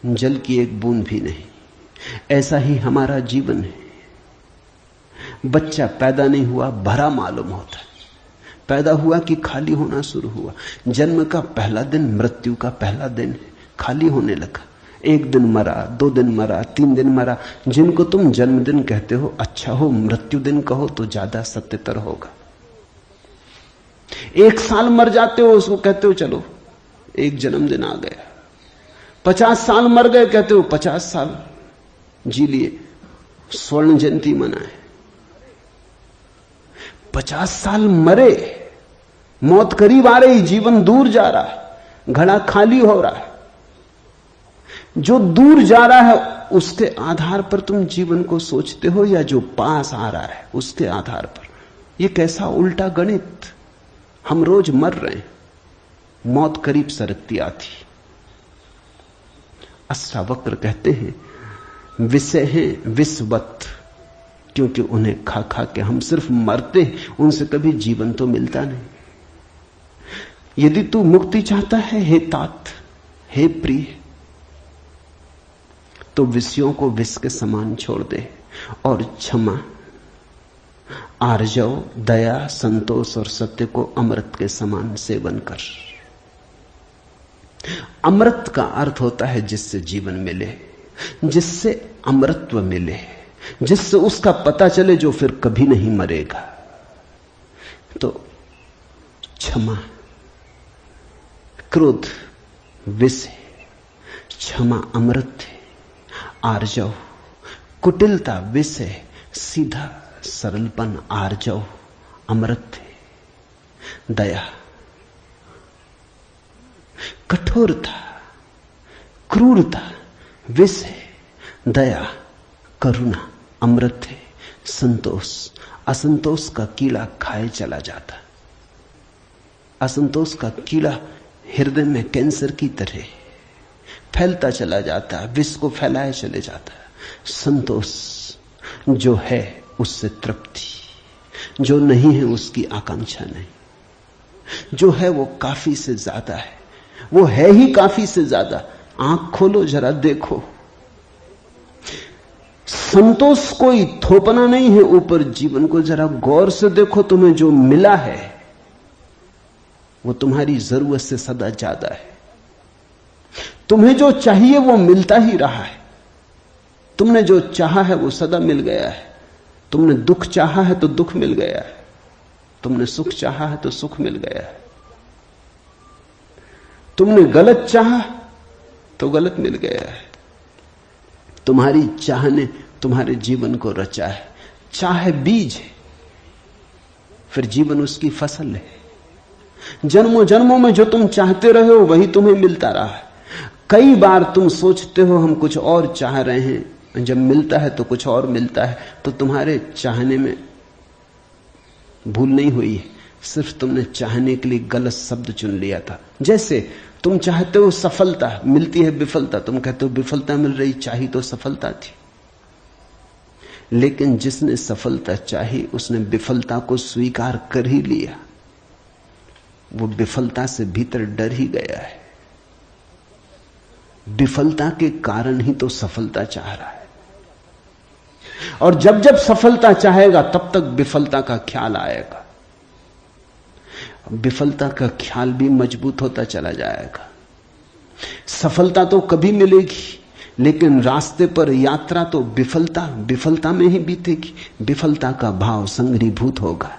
जल की एक बूंद भी नहीं। ऐसा ही हमारा जीवन है। बच्चा पैदा नहीं हुआ, भरा मालूम होता है, पैदा हुआ कि खाली होना शुरू हुआ। जन्म का पहला दिन मृत्यु का पहला दिन है, खाली होने लगा। एक दिन मरा, 2 दिन मरा, 3 दिन मरा। जिनको तुम जन्मदिन कहते हो, अच्छा हो मृत्यु दिन कहो तो ज्यादा सत्यतर होगा। 1 साल मर जाते हो, उसको कहते हो चलो एक जन्मदिन आ गया। 50 साल मर गए, कहते हो 50 साल जी लिए, स्वर्ण जयंती मनाए। 50 साल मरे, मौत करीब आ रही, जीवन दूर जा रहा है, घड़ा खाली हो रहा है। जो दूर जा रहा है उसके आधार पर तुम जीवन को सोचते हो, या जो पास आ रहा है उसके आधार पर? यह कैसा उल्टा गणित। हम रोज मर रहे हैं, मौत करीब सरकती आती। अष्टावक्र कहते हैं विषय हैं विषवत, क्योंकि उन्हें खा खा के हम सिर्फ मरते हैं, उनसे कभी जीवन तो मिलता नहीं। यदि तू मुक्ति चाहता है हे तात, हे प्रिय, तो विषयों को विष के समान छोड़ दे और क्षमा, आर्जव, दया, संतोष और सत्य को अमृत के समान सेवन कर। अमृत का अर्थ होता है जिससे जीवन मिले, जिससे अमृतत्व मिले, जिससे उसका पता चले जो फिर कभी नहीं मरेगा। तो क्षमा, क्रोध विष है, क्षमा अमृत है, आर्जव, कुटिलता विष है, सीधा सरलपन आर्जव अमृत है, दया, कठोरता, क्रूरता विष है, दया, करुणा अमृत है, संतोष, असंतोष का कीड़ा खाए चला जाता। असंतोष का कीड़ा हृदय में कैंसर की तरह फैलता चला जाता है, विष को फैलाए चले जाता है। संतोष जो है उससे तृप्ति, जो नहीं है उसकी आकांक्षा नहीं, जो है वो काफी से ज्यादा है, वो है ही काफी से ज्यादा। आंख खोलो जरा देखो, संतोष कोई थोपना नहीं है ऊपर, जीवन को जरा गौर से देखो, तुम्हें जो मिला है वो तुम्हारी जरूरत से सदा ज्यादा है। तुम्हें जो चाहिए वो मिलता ही रहा है, तुमने जो चाहा है वो सदा मिल गया है। तुमने दुख चाहा है तो दुख मिल गया है, तुमने सुख चाहा है तो सुख मिल गया है, तुमने गलत चाहा तो गलत मिल गया है। तुम्हारी चाह ने तुम्हारे जीवन को रचा है। चाह बीज है, फिर जीवन उसकी फसल है। जन्मों जन्मों में जो तुम चाहते रहे हो वही तुम्हें मिलता रहा है। कई बार तुम सोचते हो हम कुछ और चाह रहे हैं, जब मिलता है तो कुछ और मिलता है, तो तुम्हारे चाहने में भूल नहीं हुई है, सिर्फ तुमने चाहने के लिए गलत शब्द चुन लिया था। जैसे तुम चाहते हो सफलता, मिलती है विफलता, तुम कहते हो विफलता मिल रही, चाही तो सफलता थी। लेकिन जिसने सफलता चाही उसने विफलता को स्वीकार कर ही लिया, वो विफलता से भीतर डर ही गया है। विफलता के कारण ही तो सफलता चाह रहा है, और जब जब सफलता चाहेगा तब तक विफलता का ख्याल आएगा। विफलता का ख्याल भी मजबूत होता चला जाएगा। सफलता तो कभी मिलेगी, लेकिन रास्ते पर यात्रा तो विफलता में ही बीतेगी। विफलता का भाव संघरीभूत होगा,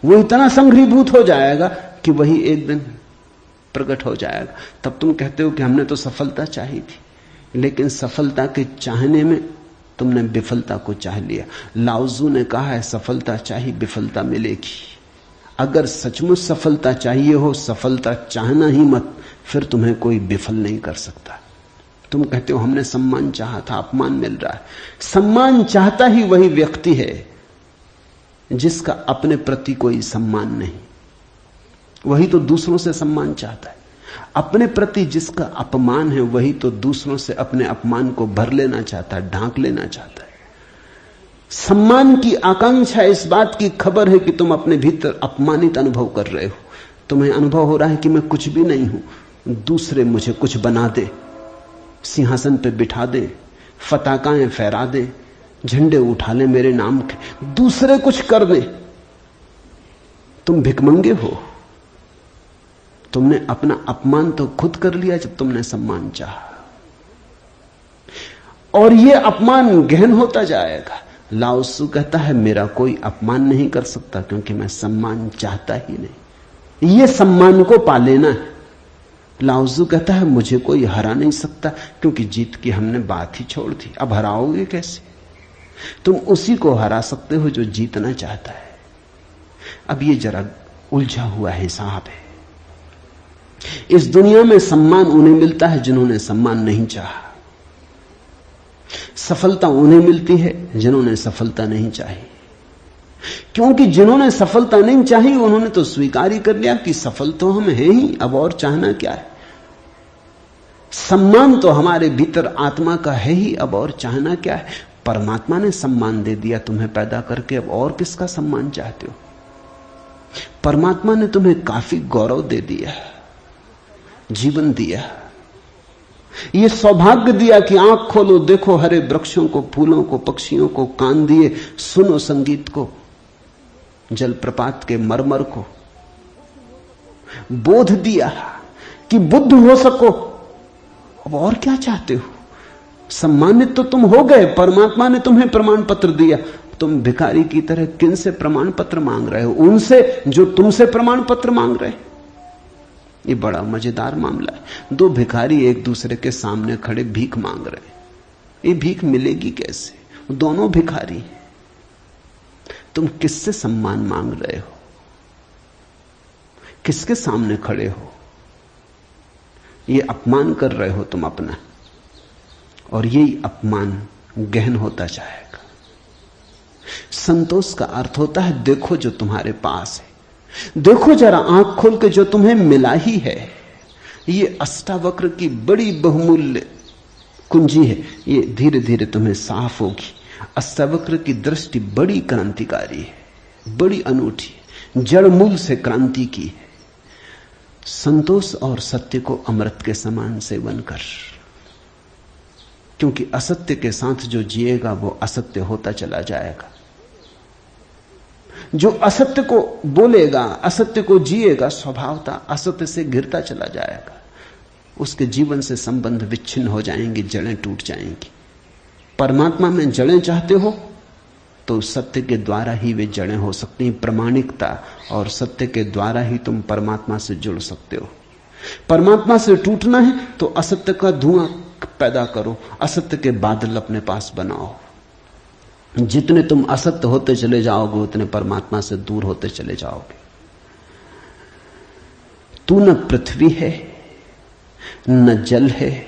वो इतना संघरीभूत हो जाएगा कि वही एक दिन प्रकट हो जाएगा। तब तुम कहते हो कि हमने तो सफलता चाही थी, लेकिन सफलता के चाहने में तुमने विफलता को चाह लिया। लाओजू ने कहा है सफलता चाहिए विफलता मिलेगी। अगर सचमुच सफलता चाहिए हो, सफलता चाहना ही मत, फिर तुम्हें कोई विफल नहीं कर सकता। तुम कहते हो हमने सम्मान चाहा था, अपमान मिल रहा है। सम्मान चाहता ही वही व्यक्ति है जिसका अपने प्रति कोई सम्मान नहीं, वही तो दूसरों से सम्मान चाहता है। अपने प्रति जिसका अपमान है वही तो दूसरों से अपने अपमान को भर लेना चाहता है, ढांक लेना चाहता है। सम्मान की आकांक्षा इस बात की खबर है कि तुम अपने भीतर अपमानित अनुभव कर रहे हो। तुम्हें अनुभव हो रहा है कि मैं कुछ भी नहीं हूं, दूसरे मुझे कुछ बना दे, सिंहासन पे बिठा दे, फताकाएं फहरा दे, झंडे उठा ले मेरे नाम के, दूसरे कुछ कर दे। तुम भिखमंगे हो। तुमने अपना अपमान तो खुद कर लिया जब तुमने सम्मान चाहा, और यह अपमान गहन होता जाएगा। लाओत्सु कहता है मेरा कोई अपमान नहीं कर सकता, क्योंकि मैं सम्मान चाहता ही नहीं। ये सम्मान को पा लेना है। लाओज़ू कहता है मुझे कोई हरा नहीं सकता, क्योंकि जीत की हमने बात ही छोड़ दी। अब हराओगे कैसे? तुम उसी को हरा सकते हो जो जीतना चाहता है। अब ये जरा उलझा हुआ हिसाब है। इस दुनिया में सम्मान उन्हें मिलता है जिन्होंने सम्मान नहीं चाहा। सफलता उन्हें मिलती है जिन्होंने सफलता नहीं चाही, क्योंकि जिन्होंने सफलता नहीं चाही उन्होंने तो स्वीकार ही कर लिया कि सफल तो हम हैं ही, अब और चाहना क्या है। सम्मान तो हमारे भीतर आत्मा का है ही, अब और चाहना क्या है। परमात्मा ने सम्मान दे दिया तुम्हें पैदा करके, अब और किसका सम्मान चाहते हो? परमात्मा ने तुम्हें काफी गौरव दे दिया, जीवन दिया, यह सौभाग्य दिया कि आंख खोलो, देखो हरे वृक्षों को, फूलों को, पक्षियों को, कान दिए सुनो संगीत को, जलप्रपात के मरमर को, बोध दिया कि बुद्ध हो सको। अब और क्या चाहते हो? सम्मानित तो तुम हो गए, परमात्मा ने तुम्हें प्रमाण पत्र दिया। तुम भिखारी की तरह किन से प्रमाण पत्र मांग रहे हो? उनसे जो तुमसे प्रमाण पत्र मांग रहे। ये बड़ा मजेदार मामला है। दो भिखारी एक दूसरे के सामने खड़े भीख मांग रहे। ये भीख मिलेगी कैसे? दोनों भिखारी। तुम किससे सम्मान मांग रहे हो? किसके सामने खड़े हो? ये अपमान कर रहे हो तुम अपना, और यही अपमान गहन होता जाएगा। संतोष का अर्थ होता है देखो जो तुम्हारे पास है, देखो जरा आंख खोल के जो तुम्हें मिला ही है। ये अष्टावक्र की बड़ी बहुमूल्य कुंजी है, ये धीरे धीरे तुम्हें साफ होगी। अष्टावक्र की दृष्टि बड़ी क्रांतिकारी है, बड़ी अनूठी, जड़ मूल से क्रांति की है। संतोष और सत्य को अमृत के समान सेवन कर, क्योंकि असत्य के साथ जो जिएगा वो असत्य होता चला जाएगा। जो असत्य को बोलेगा, असत्य को जिएगा, स्वभावता असत्य से घिरता चला जाएगा। उसके जीवन से संबंध विच्छिन्न हो जाएंगे, जड़ें टूट जाएंगी। परमात्मा में जड़ें चाहते हो तो सत्य के द्वारा ही वे जड़ें हो सकती हैं। प्रामाणिकता और सत्य के द्वारा ही तुम परमात्मा से जुड़ सकते हो। परमात्मा से टूटना है तो असत्य का धुआं पैदा करो, असत्य के बादल अपने पास बनाओ। जितने तुम असत्य होते चले जाओगे उतने परमात्मा से दूर होते चले जाओगे। तू न पृथ्वी है, न जल है,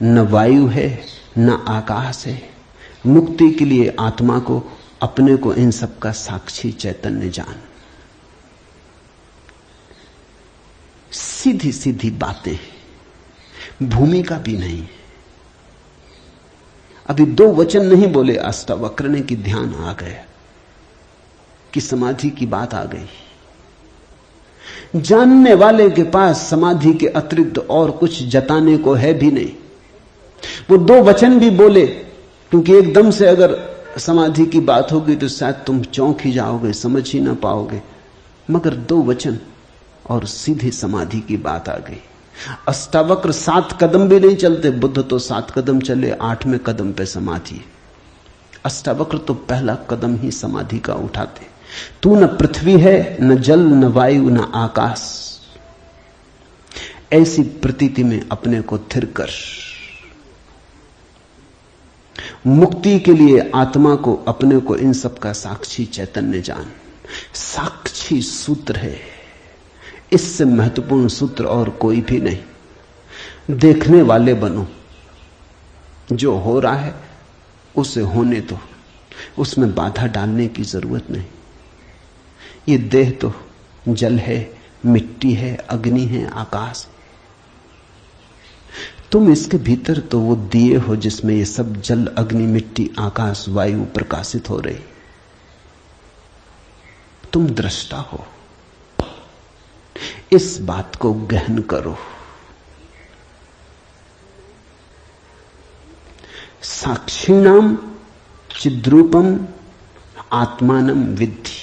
न वायु है, न आकाश है। मुक्ति के लिए आत्मा को, अपने को, इन सब का साक्षी चैतन्य जान। सीधी सीधी बातें, भूमिका भी नहीं। अभी दो वचन नहीं बोले अष्टावक्र ने कि ध्यान आ गया, कि समाधि की बात आ गई। जानने वाले के पास समाधि के अतिरिक्त और कुछ जताने को है भी नहीं। वो दो वचन भी बोले, क्योंकि एकदम से अगर समाधि की बात होगी तो शायद तुम चौंक ही जाओगे, समझ ही ना पाओगे। मगर दो वचन और सीधी समाधि की बात आ गई। अष्टावक्र 7 कदम भी नहीं चलते, बुद्ध तो 7 कदम चले, 8वें कदम पे समाधि। अष्टावक्र तो पहला कदम ही समाधि का उठाते। तू न पृथ्वी है, न जल, न वायु, न आकाश। ऐसी प्रतीति में अपने को थिर कर। मुक्ति के लिए आत्मा को, अपने को, इन सब का साक्षी चैतन्य जान। साक्षी सूत्र है, इससे महत्वपूर्ण सूत्र और कोई भी नहीं। देखने वाले बनो, जो हो रहा है उसे होने दो, उसमें बाधा डालने की जरूरत नहीं। ये देह तो जल है, मिट्टी है, अग्नि है, आकाश है। तुम इसके भीतर तो वो दिए हो जिसमें ये सब जल, अग्नि, मिट्टी, आकाश, वायु प्रकाशित हो रही। तुम दृष्टा हो। इस बात को गहन करो। साक्षिणाम चिद्रूपम आत्मानम विद्धि।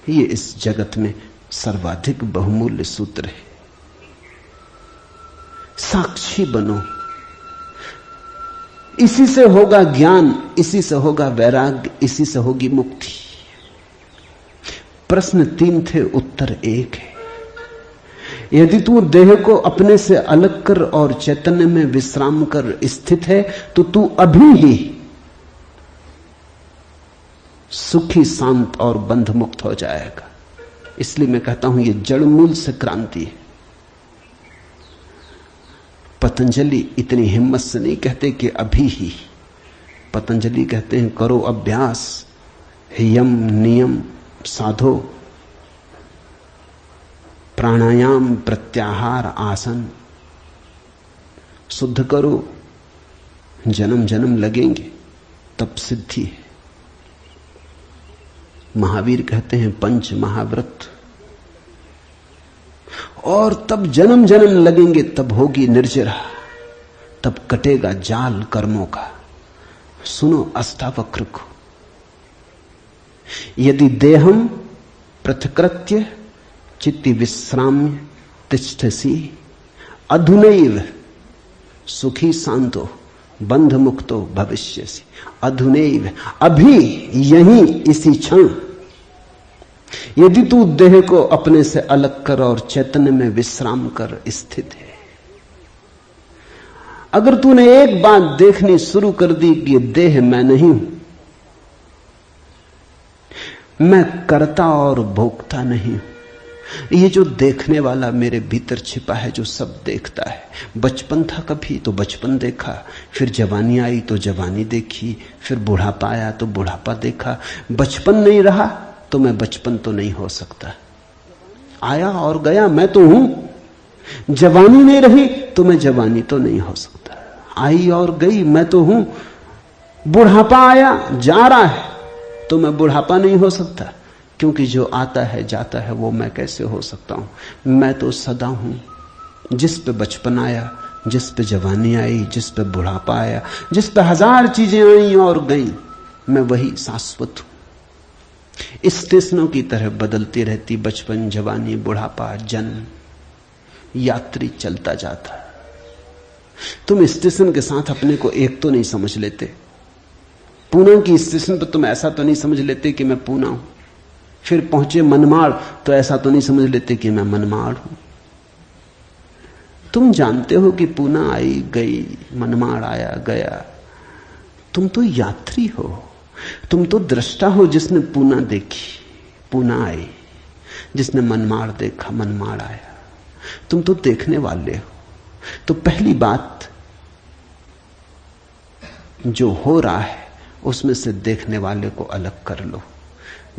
ये इस जगत में सर्वाधिक बहुमूल्य सूत्र है। साक्षी बनो। इसी से होगा ज्ञान, इसी से होगा वैराग्य, इसी से होगी मुक्ति। प्रश्न 3 थे, उत्तर 1 है। यदि तू देह को अपने से अलग कर और चैतन्य में विश्राम कर स्थित है तो तू अभी ही सुखी, शांत और बंध मुक्त हो जाएगा। इसलिए मैं कहता हूं यह जड़ मूल से क्रांति है। पतंजलि इतनी हिम्मत से नहीं कहते कि अभी ही। पतंजलि कहते हैं करो अभ्यास, यम नियम साधो, प्राणायाम प्रत्याहार आसन शुद्ध करो, जन्म जन्म लगेंगे तब सिद्धि है। महावीर कहते हैं पंच महाव्रत, और तब जन्म जन्म लगेंगे, तब होगी निर्जरा, तब कटेगा जाल कर्मों का। सुनो अष्टावक्र को, यदि देहम पृथकृत्य चित्ति विश्राम्य तिष्ठसि अधुनैव सुखी शांतो बंध मुक्तो भविष्यसि। अधुनैव, अभी, यहीं, इसी क्षण। यदि तू देह को अपने से अलग कर और चैतन्य में विश्राम कर स्थित है, अगर तूने एक बात देखनी शुरू कर दी कि देह मैं नहीं हूं, मैं करता और भोगता नहीं हूं, ये जो देखने वाला मेरे भीतर छिपा है, जो सब देखता है। बचपन था कभी तो बचपन देखा, फिर जवानी आई तो जवानी देखी, फिर बुढ़ापा आया तो बुढ़ापा देखा। बचपन नहीं रहा तो मैं बचपन तो नहीं हो सकता। आया और गया, मैं तो हूं। जवानी नहीं रही तो मैं जवानी तो नहीं हो सकता। आई और गई, मैं तो हूं। बुढ़ापा आया जा रहा है तो मैं बुढ़ापा नहीं हो सकता, क्योंकि जो आता है जाता है वो मैं कैसे हो सकता हूं। मैं तो सदा हूं। जिस पे बचपन आया, जिस पे जवानी आई, जिस पे बुढ़ापा आया, जिस पे हजार चीजें आई और गई, मैं वही शाश्वत हूं। स्टेशनों की तरह बदलती रहती बचपन, जवानी, बुढ़ापा, जन्म, यात्री चलता जाता। तुम स्टेशन के साथ अपने को एक तो नहीं समझ लेते। पूना की स्टेशन पर तुम ऐसा तो नहीं समझ लेते कि मैं पूना हूं। फिर पहुंचे मनमाड़ तो ऐसा तो नहीं समझ लेते कि मैं मनमाड़ हूं। तुम जानते हो कि पूना आई गई, मनमाड़ आया गया। तुम तो यात्री हो, तुम तो दृष्टा हो जिसने पूना देखी, पूना आई, जिसने मनमाड़ देखा, मनमाड़ आया। तुम तो देखने वाले हो। तो पहली बात, जो हो रहा है उसमें से देखने वाले को अलग कर लो।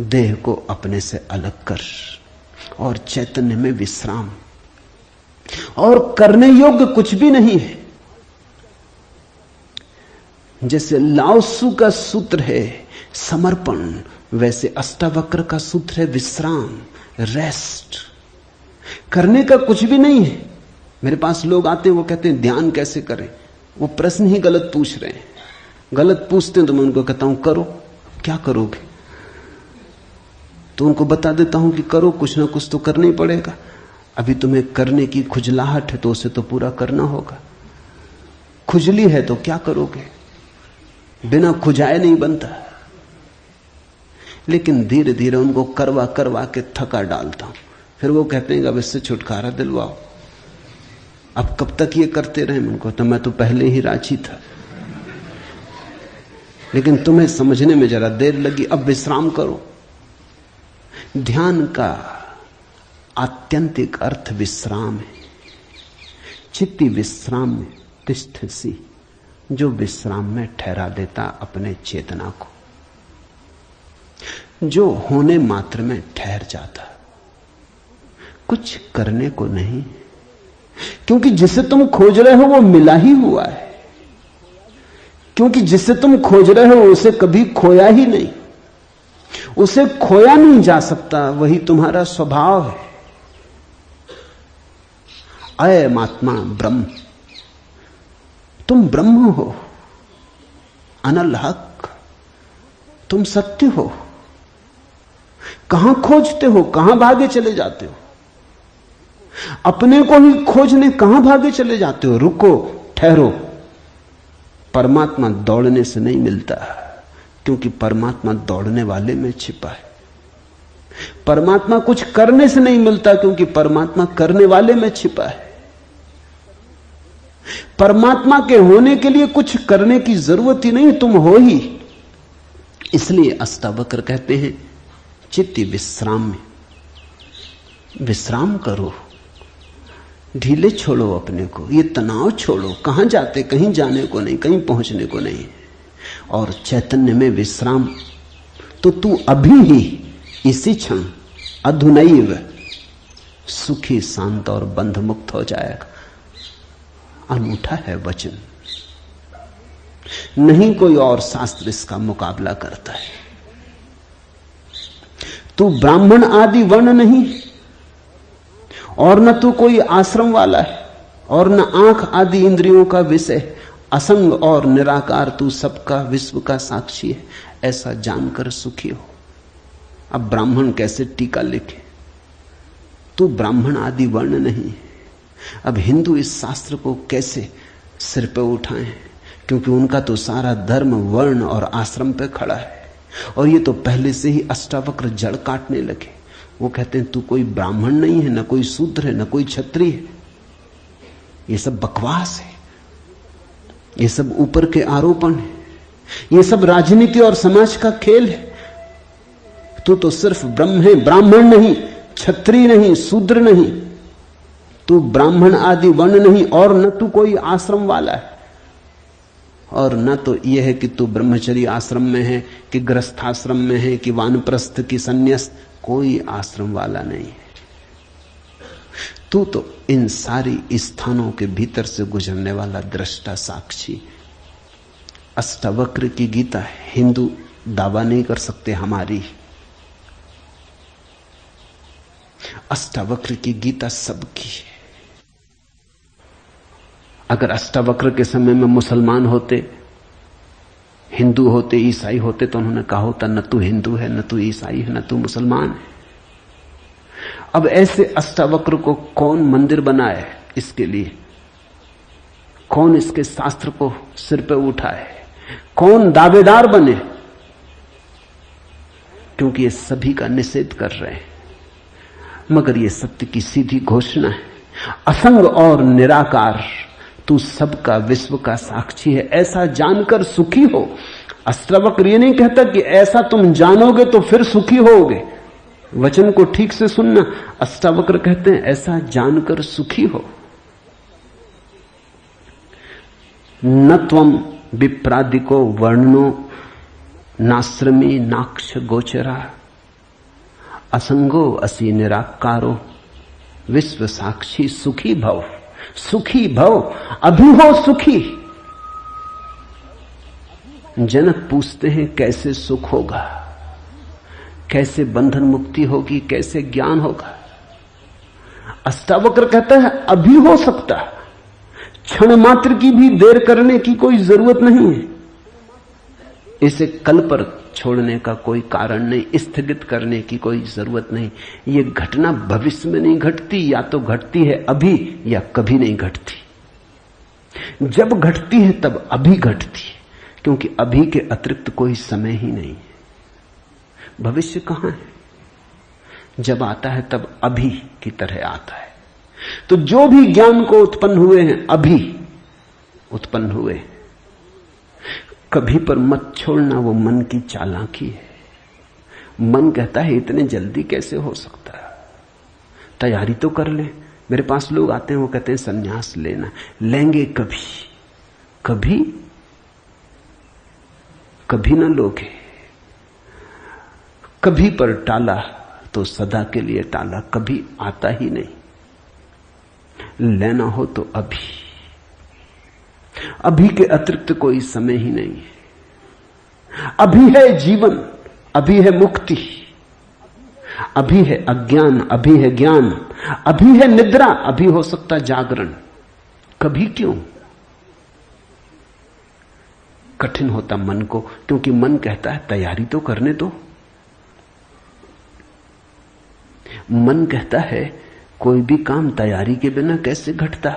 देह को अपने से अलग कर और चैतन्य में विश्राम। और करने योग्य कुछ भी नहीं है। जैसे लाओसु का सूत्र है समर्पण, वैसे अष्टावक्र का सूत्र है विश्राम, रेस्ट। करने का कुछ भी नहीं है। मेरे पास लोग आते हैं, वो कहते हैं ध्यान कैसे करें। वो प्रश्न ही गलत पूछ रहे हैं। गलत पूछते हैं तो मैं उनको कहता हूं करो। क्या करोगे? तो उनको बता देता हूं कि करो, कुछ ना कुछ तो करना ही पड़ेगा। अभी तुम्हें करने की खुजलाहट है तो उसे तो पूरा करना होगा। खुजली है तो क्या करोगे? बिना खुजाए नहीं बनता। लेकिन धीरे धीरे उनको करवा करवा के थका डालता हूं। फिर वो कहते हैं अब इससे छुटकारा दिलवाओ। अब कब तक ये करते रहे? उनको तो मैं तो पहले ही राजी था, लेकिन तुम्हें समझने में जरा देर लगी। अब विश्राम करो। ध्यान का आत्यंतिक अर्थ विश्राम है। चित्ती विश्राम में तिष्ठसि, जो विश्राम में ठहरा देता अपने चेतना को, जो होने मात्र में ठहर जाता, कुछ करने को नहीं। क्योंकि जिसे तुम खोज रहे हो वो मिला ही हुआ है। क्योंकि जिसे तुम खोज रहे हो उसे कभी खोया ही नहीं, उसे खोया नहीं जा सकता। वही तुम्हारा स्वभाव है। अयम आत्मा ब्रह्म, तुम ब्रह्म हो, अनल हक, तुम सत्य हो। कहां खोजते हो? कहां भागे चले जाते हो? अपने को ही खोजने कहां भागे चले जाते हो? रुको, ठहरो। परमात्मा दौड़ने से नहीं मिलता, क्योंकि परमात्मा दौड़ने वाले में छिपा है। परमात्मा कुछ करने से नहीं मिलता, क्योंकि परमात्मा करने वाले में छिपा है। परमात्मा के होने के लिए कुछ करने की जरूरत ही नहीं, तुम हो ही। इसलिए अष्टावक्र कहते हैं चित्ति विश्राम में, विश्राम करो, ढीले छोड़ो अपने को, ये तनाव छोड़ो। कहां जाते? कहीं जाने को नहीं, कहीं पहुंचने को नहीं। और चैतन्य में विश्राम, तो तू अभी ही इसी क्षण अधुनैव सुखी, शांत और बंध मुक्त हो जाएगा। अनूठा है वचन, नहीं कोई और शास्त्र इसका मुकाबला करता है। तू ब्राह्मण आदि वर्ण नहीं, और न तू कोई आश्रम वाला है, और न आंख आदि इंद्रियों का विषय। असंग और निराकार तू सबका, विश्व का साक्षी है, ऐसा जानकर सुखी हो। अब ब्राह्मण कैसे टीका लिखे? तू ब्राह्मण आदि वर्ण नहीं। अब हिंदू इस शास्त्र को कैसे सिर पे उठाएं, क्योंकि उनका तो सारा धर्म वर्ण और आश्रम पे खड़ा है। और ये तो पहले से ही अष्टावक्र जड़ काटने लगे। वो कहते हैं तू कोई ब्राह्मण नहीं है, न कोई शूद्र है, न कोई क्षत्रिय है। ये सब बकवास है, ये सब ऊपर के आरोपण है, ये सब राजनीति और समाज का खेल है। तू तो सिर्फ ब्रह्म है, ब्राह्मण नहीं, क्षत्रिय नहीं, शूद्र नहीं। तू ब्राह्मण आदि वर्ण नहीं, और न तू कोई आश्रम वाला है, और न तो यह है कि तू ब्रह्मचर्य आश्रम में है, कि गृहस्थाश्रम में है, कि वानप्रस्थ की संन्यास्त। कोई आश्रम वाला नहीं है। तू तो इन सारी स्थानों के भीतर से गुजरने वाला दृष्टा साक्षी। अष्टावक्र की गीता है, हिंदू दावा नहीं कर सकते हमारी। अष्टावक्र की गीता सबकी है। अगर अष्टावक्र के समय में मुसलमान होते, हिंदू होते, ईसाई होते, तो उन्होंने कहा होता न तू हिंदू है, न तू ईसाई है, न तू मुसलमान है। अब ऐसे अष्टावक्र को कौन मंदिर बनाए? इसके लिए कौन इसके शास्त्र को सिर पे उठाए? कौन दावेदार बने? क्योंकि ये सभी का निषेध कर रहे हैं। मगर ये सत्य की सीधी घोषणा है, असंग और निराकार तू सबका, विश्व का साक्षी है, ऐसा जानकर सुखी हो। अष्टावक्र ये नहीं कहता कि ऐसा तुम जानोगे तो फिर सुखी होगे। वचन को ठीक से सुनना। अष्टावक्र कहते हैं ऐसा जानकर सुखी हो। न त्वम विप्रादिको वर्णनो नाश्रमी नाक्ष गोचरा, असंगो असि निराकारो विश्व साक्षी सुखी भव। सुखी भव, अभी हो सुखी। जनक पूछते हैं कैसे सुख होगा, कैसे बंधन मुक्ति होगी, कैसे ज्ञान होगा? अष्टावक्र कहता है अभी हो सकता, क्षण मात्र की भी देर करने की कोई जरूरत नहीं है। इसे कल पर छोड़ने का कोई कारण नहीं, स्थगित करने की कोई जरूरत नहीं। ये घटना भविष्य में नहीं घटती, या तो घटती है अभी या कभी नहीं घटती। जब घटती है तब अभी घटती है, क्योंकि अभी के अतिरिक्त कोई समय ही नहीं है। भविष्य कहां है? जब आता है तब अभी की तरह आता है। तो जो भी ज्ञान को उत्पन्न हुए हैं अभी उत्पन्न हुए। कभी पर मत छोड़ना, वो मन की चालाकी है। मन कहता है इतने जल्दी कैसे हो सकता है, तैयारी तो कर ले। मेरे पास लोग आते हैं, वो कहते हैं संन्यास लेना, लेंगे कभी, कभी कभी ना लोगे। कभी पर टाला तो सदा के लिए टाला, कभी आता ही नहीं। लेना हो तो अभी, अभी के अतिरिक्त कोई समय ही नहीं है। अभी है जीवन, अभी है मुक्ति, अभी है अज्ञान, अभी है ज्ञान, अभी है निद्रा, अभी हो सकता जागरण। कभी क्यों? कठिन होता मन को, क्योंकि मन कहता है तैयारी तो करने दो। मन कहता है कोई भी काम तैयारी के बिना कैसे घटता।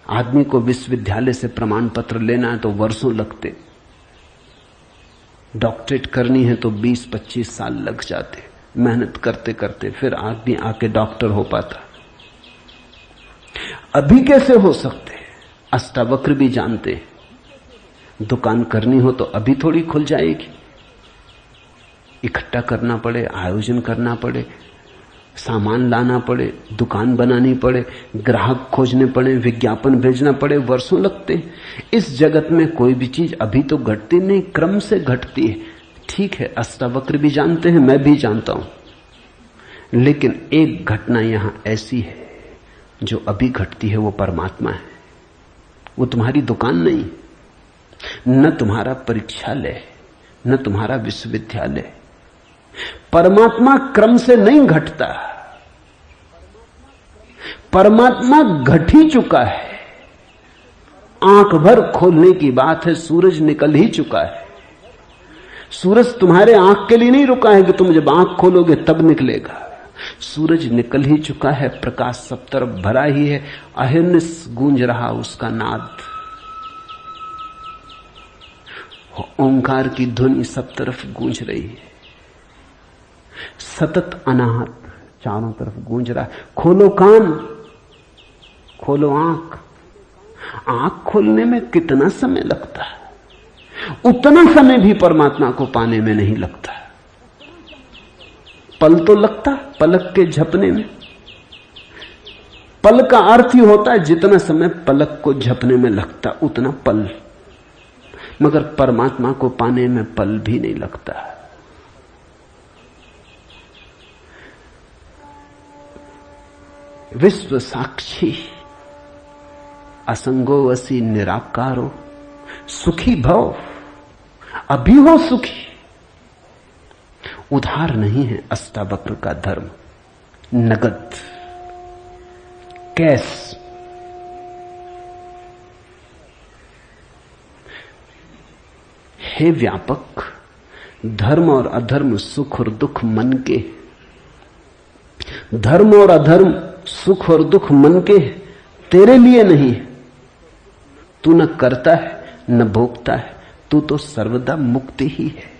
आदमी को विश्वविद्यालय से प्रमाण पत्र लेना है तो वर्षों लगते, डॉक्टरेट करनी है तो 20-25 साल लग जाते, मेहनत करते करते फिर आदमी आके डॉक्टर हो पाता। अभी कैसे हो सकते? अष्टावक्र भी जानते, दुकान करनी हो तो अभी थोड़ी खुल जाएगी, इकट्ठा करना पड़े, आयोजन करना पड़े, सामान लाना पड़े, दुकान बनानी पड़े, ग्राहक खोजने पड़े, विज्ञापन भेजना पड़े, वर्षों लगते। इस जगत में कोई भी चीज अभी तो घटती नहीं, क्रम से घटती है। ठीक है, अष्टावक्र भी जानते हैं, मैं भी जानता हूं, लेकिन एक घटना यहां ऐसी है जो अभी घटती है, वो परमात्मा है। वो तुम्हारी दुकान नहीं, न तुम्हारा परीक्षालय, न तुम्हारा विश्वविद्यालय। परमात्मा क्रम से नहीं घटता, परमात्मा घट ही चुका है। आंख भर खोलने की बात है, सूरज निकल ही चुका है। सूरज तुम्हारे आंख के लिए नहीं रुका है कि तुम जब आंख खोलोगे तब निकलेगा। सूरज निकल ही चुका है, प्रकाश सब तरफ भरा ही है, अहिर्निश गूंज रहा उसका नाद, ओंकार की ध्वनि सब तरफ गूंज रही है, सतत अनाहत चारों तरफ गूंज रहा है। खोलो कान, खोलो आंख। आंख खोलने में कितना समय लगता है, उतना समय भी परमात्मा को पाने में नहीं लगता। पल तो लगता, पलक के झपने में। पल का अर्थ ही होता है जितना समय पलक को झपने में लगता उतना पल, मगर परमात्मा को पाने में पल भी नहीं लगता। विश्व साक्षी असंगो वसी निराकारो सुखी भव, अभी हो सुखी। उधार नहीं है अष्टावक्र का धर्म, नगद, कैश। हे व्यापक, धर्म और अधर्म, सुख और दुख मन के। धर्म और अधर्म, सुख और दुख मन के, तेरे लिए नहीं। तू न करता है न भोगता है, तू तो सर्वदा मुक्ति ही है।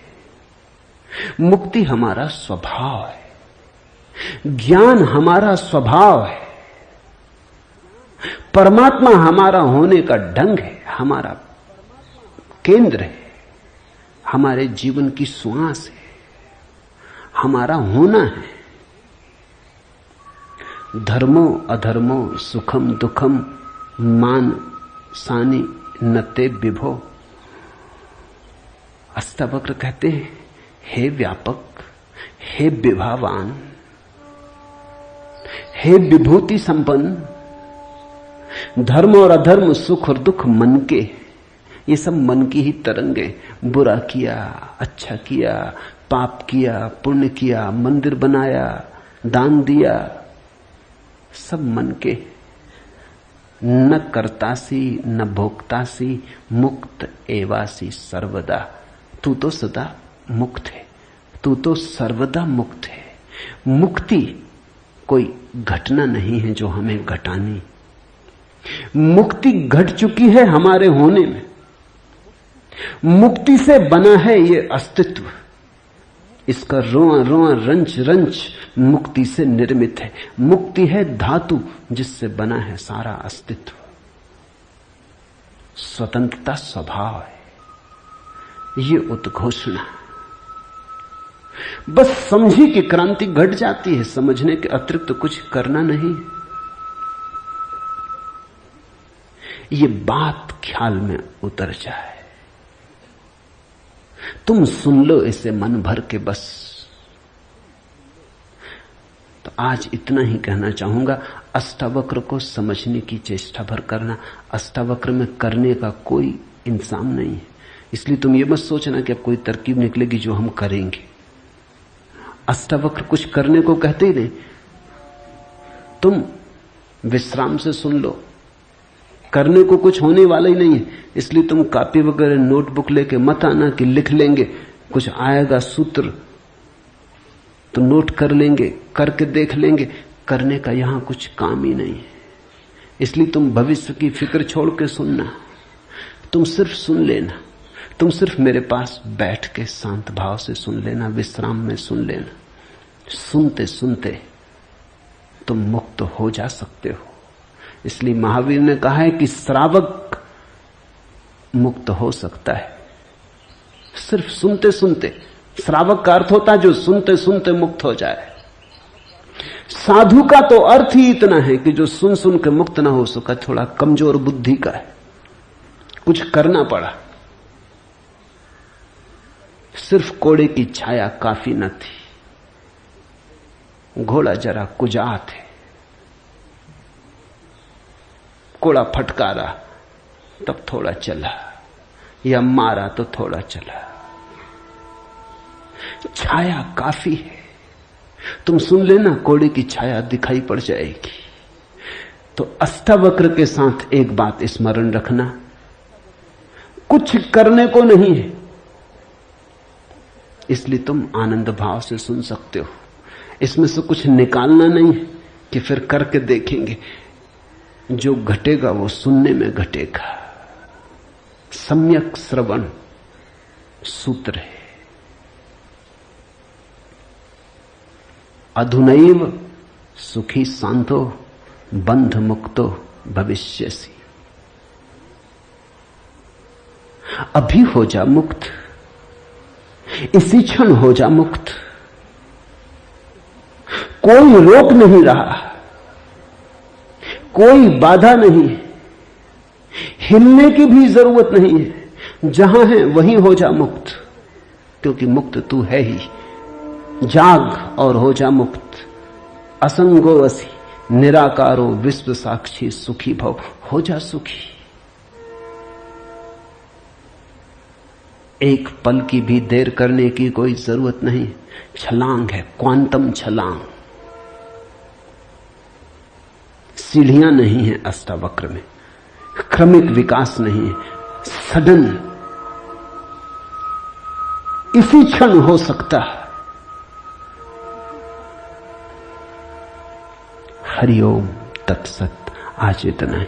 मुक्ति हमारा स्वभाव है, ज्ञान हमारा स्वभाव है, परमात्मा हमारा होने का ढंग है, हमारा केंद्र है, हमारे जीवन की श्वास है, हमारा होना है। धर्मो अधर्मो सुखम दुखम मान सानी नते विभो। अष्टावक्र कहते हैं, हे व्यापक, हे विभावान, हे विभूति संपन्न, धर्म और अधर्म, सुख और दुख मन के, ये सब मन की ही तरंगे। बुरा किया, अच्छा किया, पाप किया, पुण्य किया, मंदिर बनाया, दान दिया, सब मन के। न करतासी न भोक्तासी, मुक्त एवासी सर्वदा। तू तो सदा मुक्त है, तू तो सर्वदा मुक्त है। मुक्ति कोई घटना नहीं है जो हमें घटानी, मुक्ति घट चुकी है हमारे होने में। मुक्ति से बना है ये अस्तित्व, इसका रोआ रोआ रंच रंच मुक्ति से निर्मित है। मुक्ति है धातु जिससे बना है सारा अस्तित्व। स्वतंत्रता स्वभाव है, ये उद्घोषणा। बस समझी कि क्रांति घट जाती है, समझने के अतिरिक्त कुछ करना नहीं। ये बात ख्याल में उतर जाए, तुम सुन लो इसे मन भर के बस। तो आज इतना ही कहना चाहूंगा। अष्टावक्र को समझने की चेष्टा भर करना। अष्टावक्र में करने का कोई इंसान नहीं है, इसलिए तुम ये मत सोचना कि अब कोई तरकीब निकलेगी जो हम करेंगे। अष्टावक्र कुछ करने को कहते ही नहीं, तुम विश्राम से सुन लो। करने को कुछ होने वाला ही नहीं है, इसलिए तुम कॉपी वगैरह नोटबुक लेके मत आना कि लिख लेंगे, कुछ आएगा सूत्र तो नोट कर लेंगे, करके देख लेंगे। करने का यहां कुछ काम ही नहीं है, इसलिए तुम भविष्य की फिक्र छोड़ के सुनना। तुम सिर्फ सुन लेना, तुम सिर्फ मेरे पास बैठ के शांत भाव से सुन लेना, विश्राम में सुन लेना। सुनते सुनते तुम मुक्त हो जा सकते हो। इसलिए महावीर ने कहा है कि श्रावक मुक्त हो सकता है सिर्फ सुनते सुनते। श्रावक का अर्थ होता है जो सुनते सुनते मुक्त हो जाए। साधु का तो अर्थ ही इतना है कि जो सुन सुन के मुक्त ना हो सका, थोड़ा कमजोर बुद्धि का है, कुछ करना पड़ा। सिर्फ कोड़े की छाया काफी न थी, घोड़ा जरा कुजात है, कोड़ा फटकारा तब थोड़ा चला, या मारा तो थोड़ा चला। छाया काफी है। तुम सुन लेना, कोड़े की छाया दिखाई पड़ जाएगी। तो अष्टावक्र के साथ एक बात स्मरण रखना, कुछ करने को नहीं है, इसलिए तुम आनंद भाव से सुन सकते हो। इसमें से कुछ निकालना नहीं है कि फिर करके देखेंगे। जो घटेगा वो सुनने में घटेगा। सम्यक श्रवण सूत्र है। अधुनैव सुखी शांतो बंध मुक्तो भविष्यसि। अभी हो जा मुक्त, इसी क्षण हो जा मुक्त। कोई रोक नहीं रहा, कोई बाधा नहीं, हिलने की भी जरूरत नहीं है। जहां है वहीं हो जा मुक्त, क्योंकि मुक्त तू है ही। जाग और हो जा मुक्त। असंगो असि निराकारो विश्व साक्षी सुखी भव। हो जा सुखी। एक पल की भी देर करने की कोई जरूरत नहीं। छलांग है, क्वांटम छलांग। सीढ़ियां नहीं है अष्टावक्र में, क्रमिक विकास नहीं है, सडन इसी क्षण हो सकता है। हरिओम तत्सत। आज इतना ही।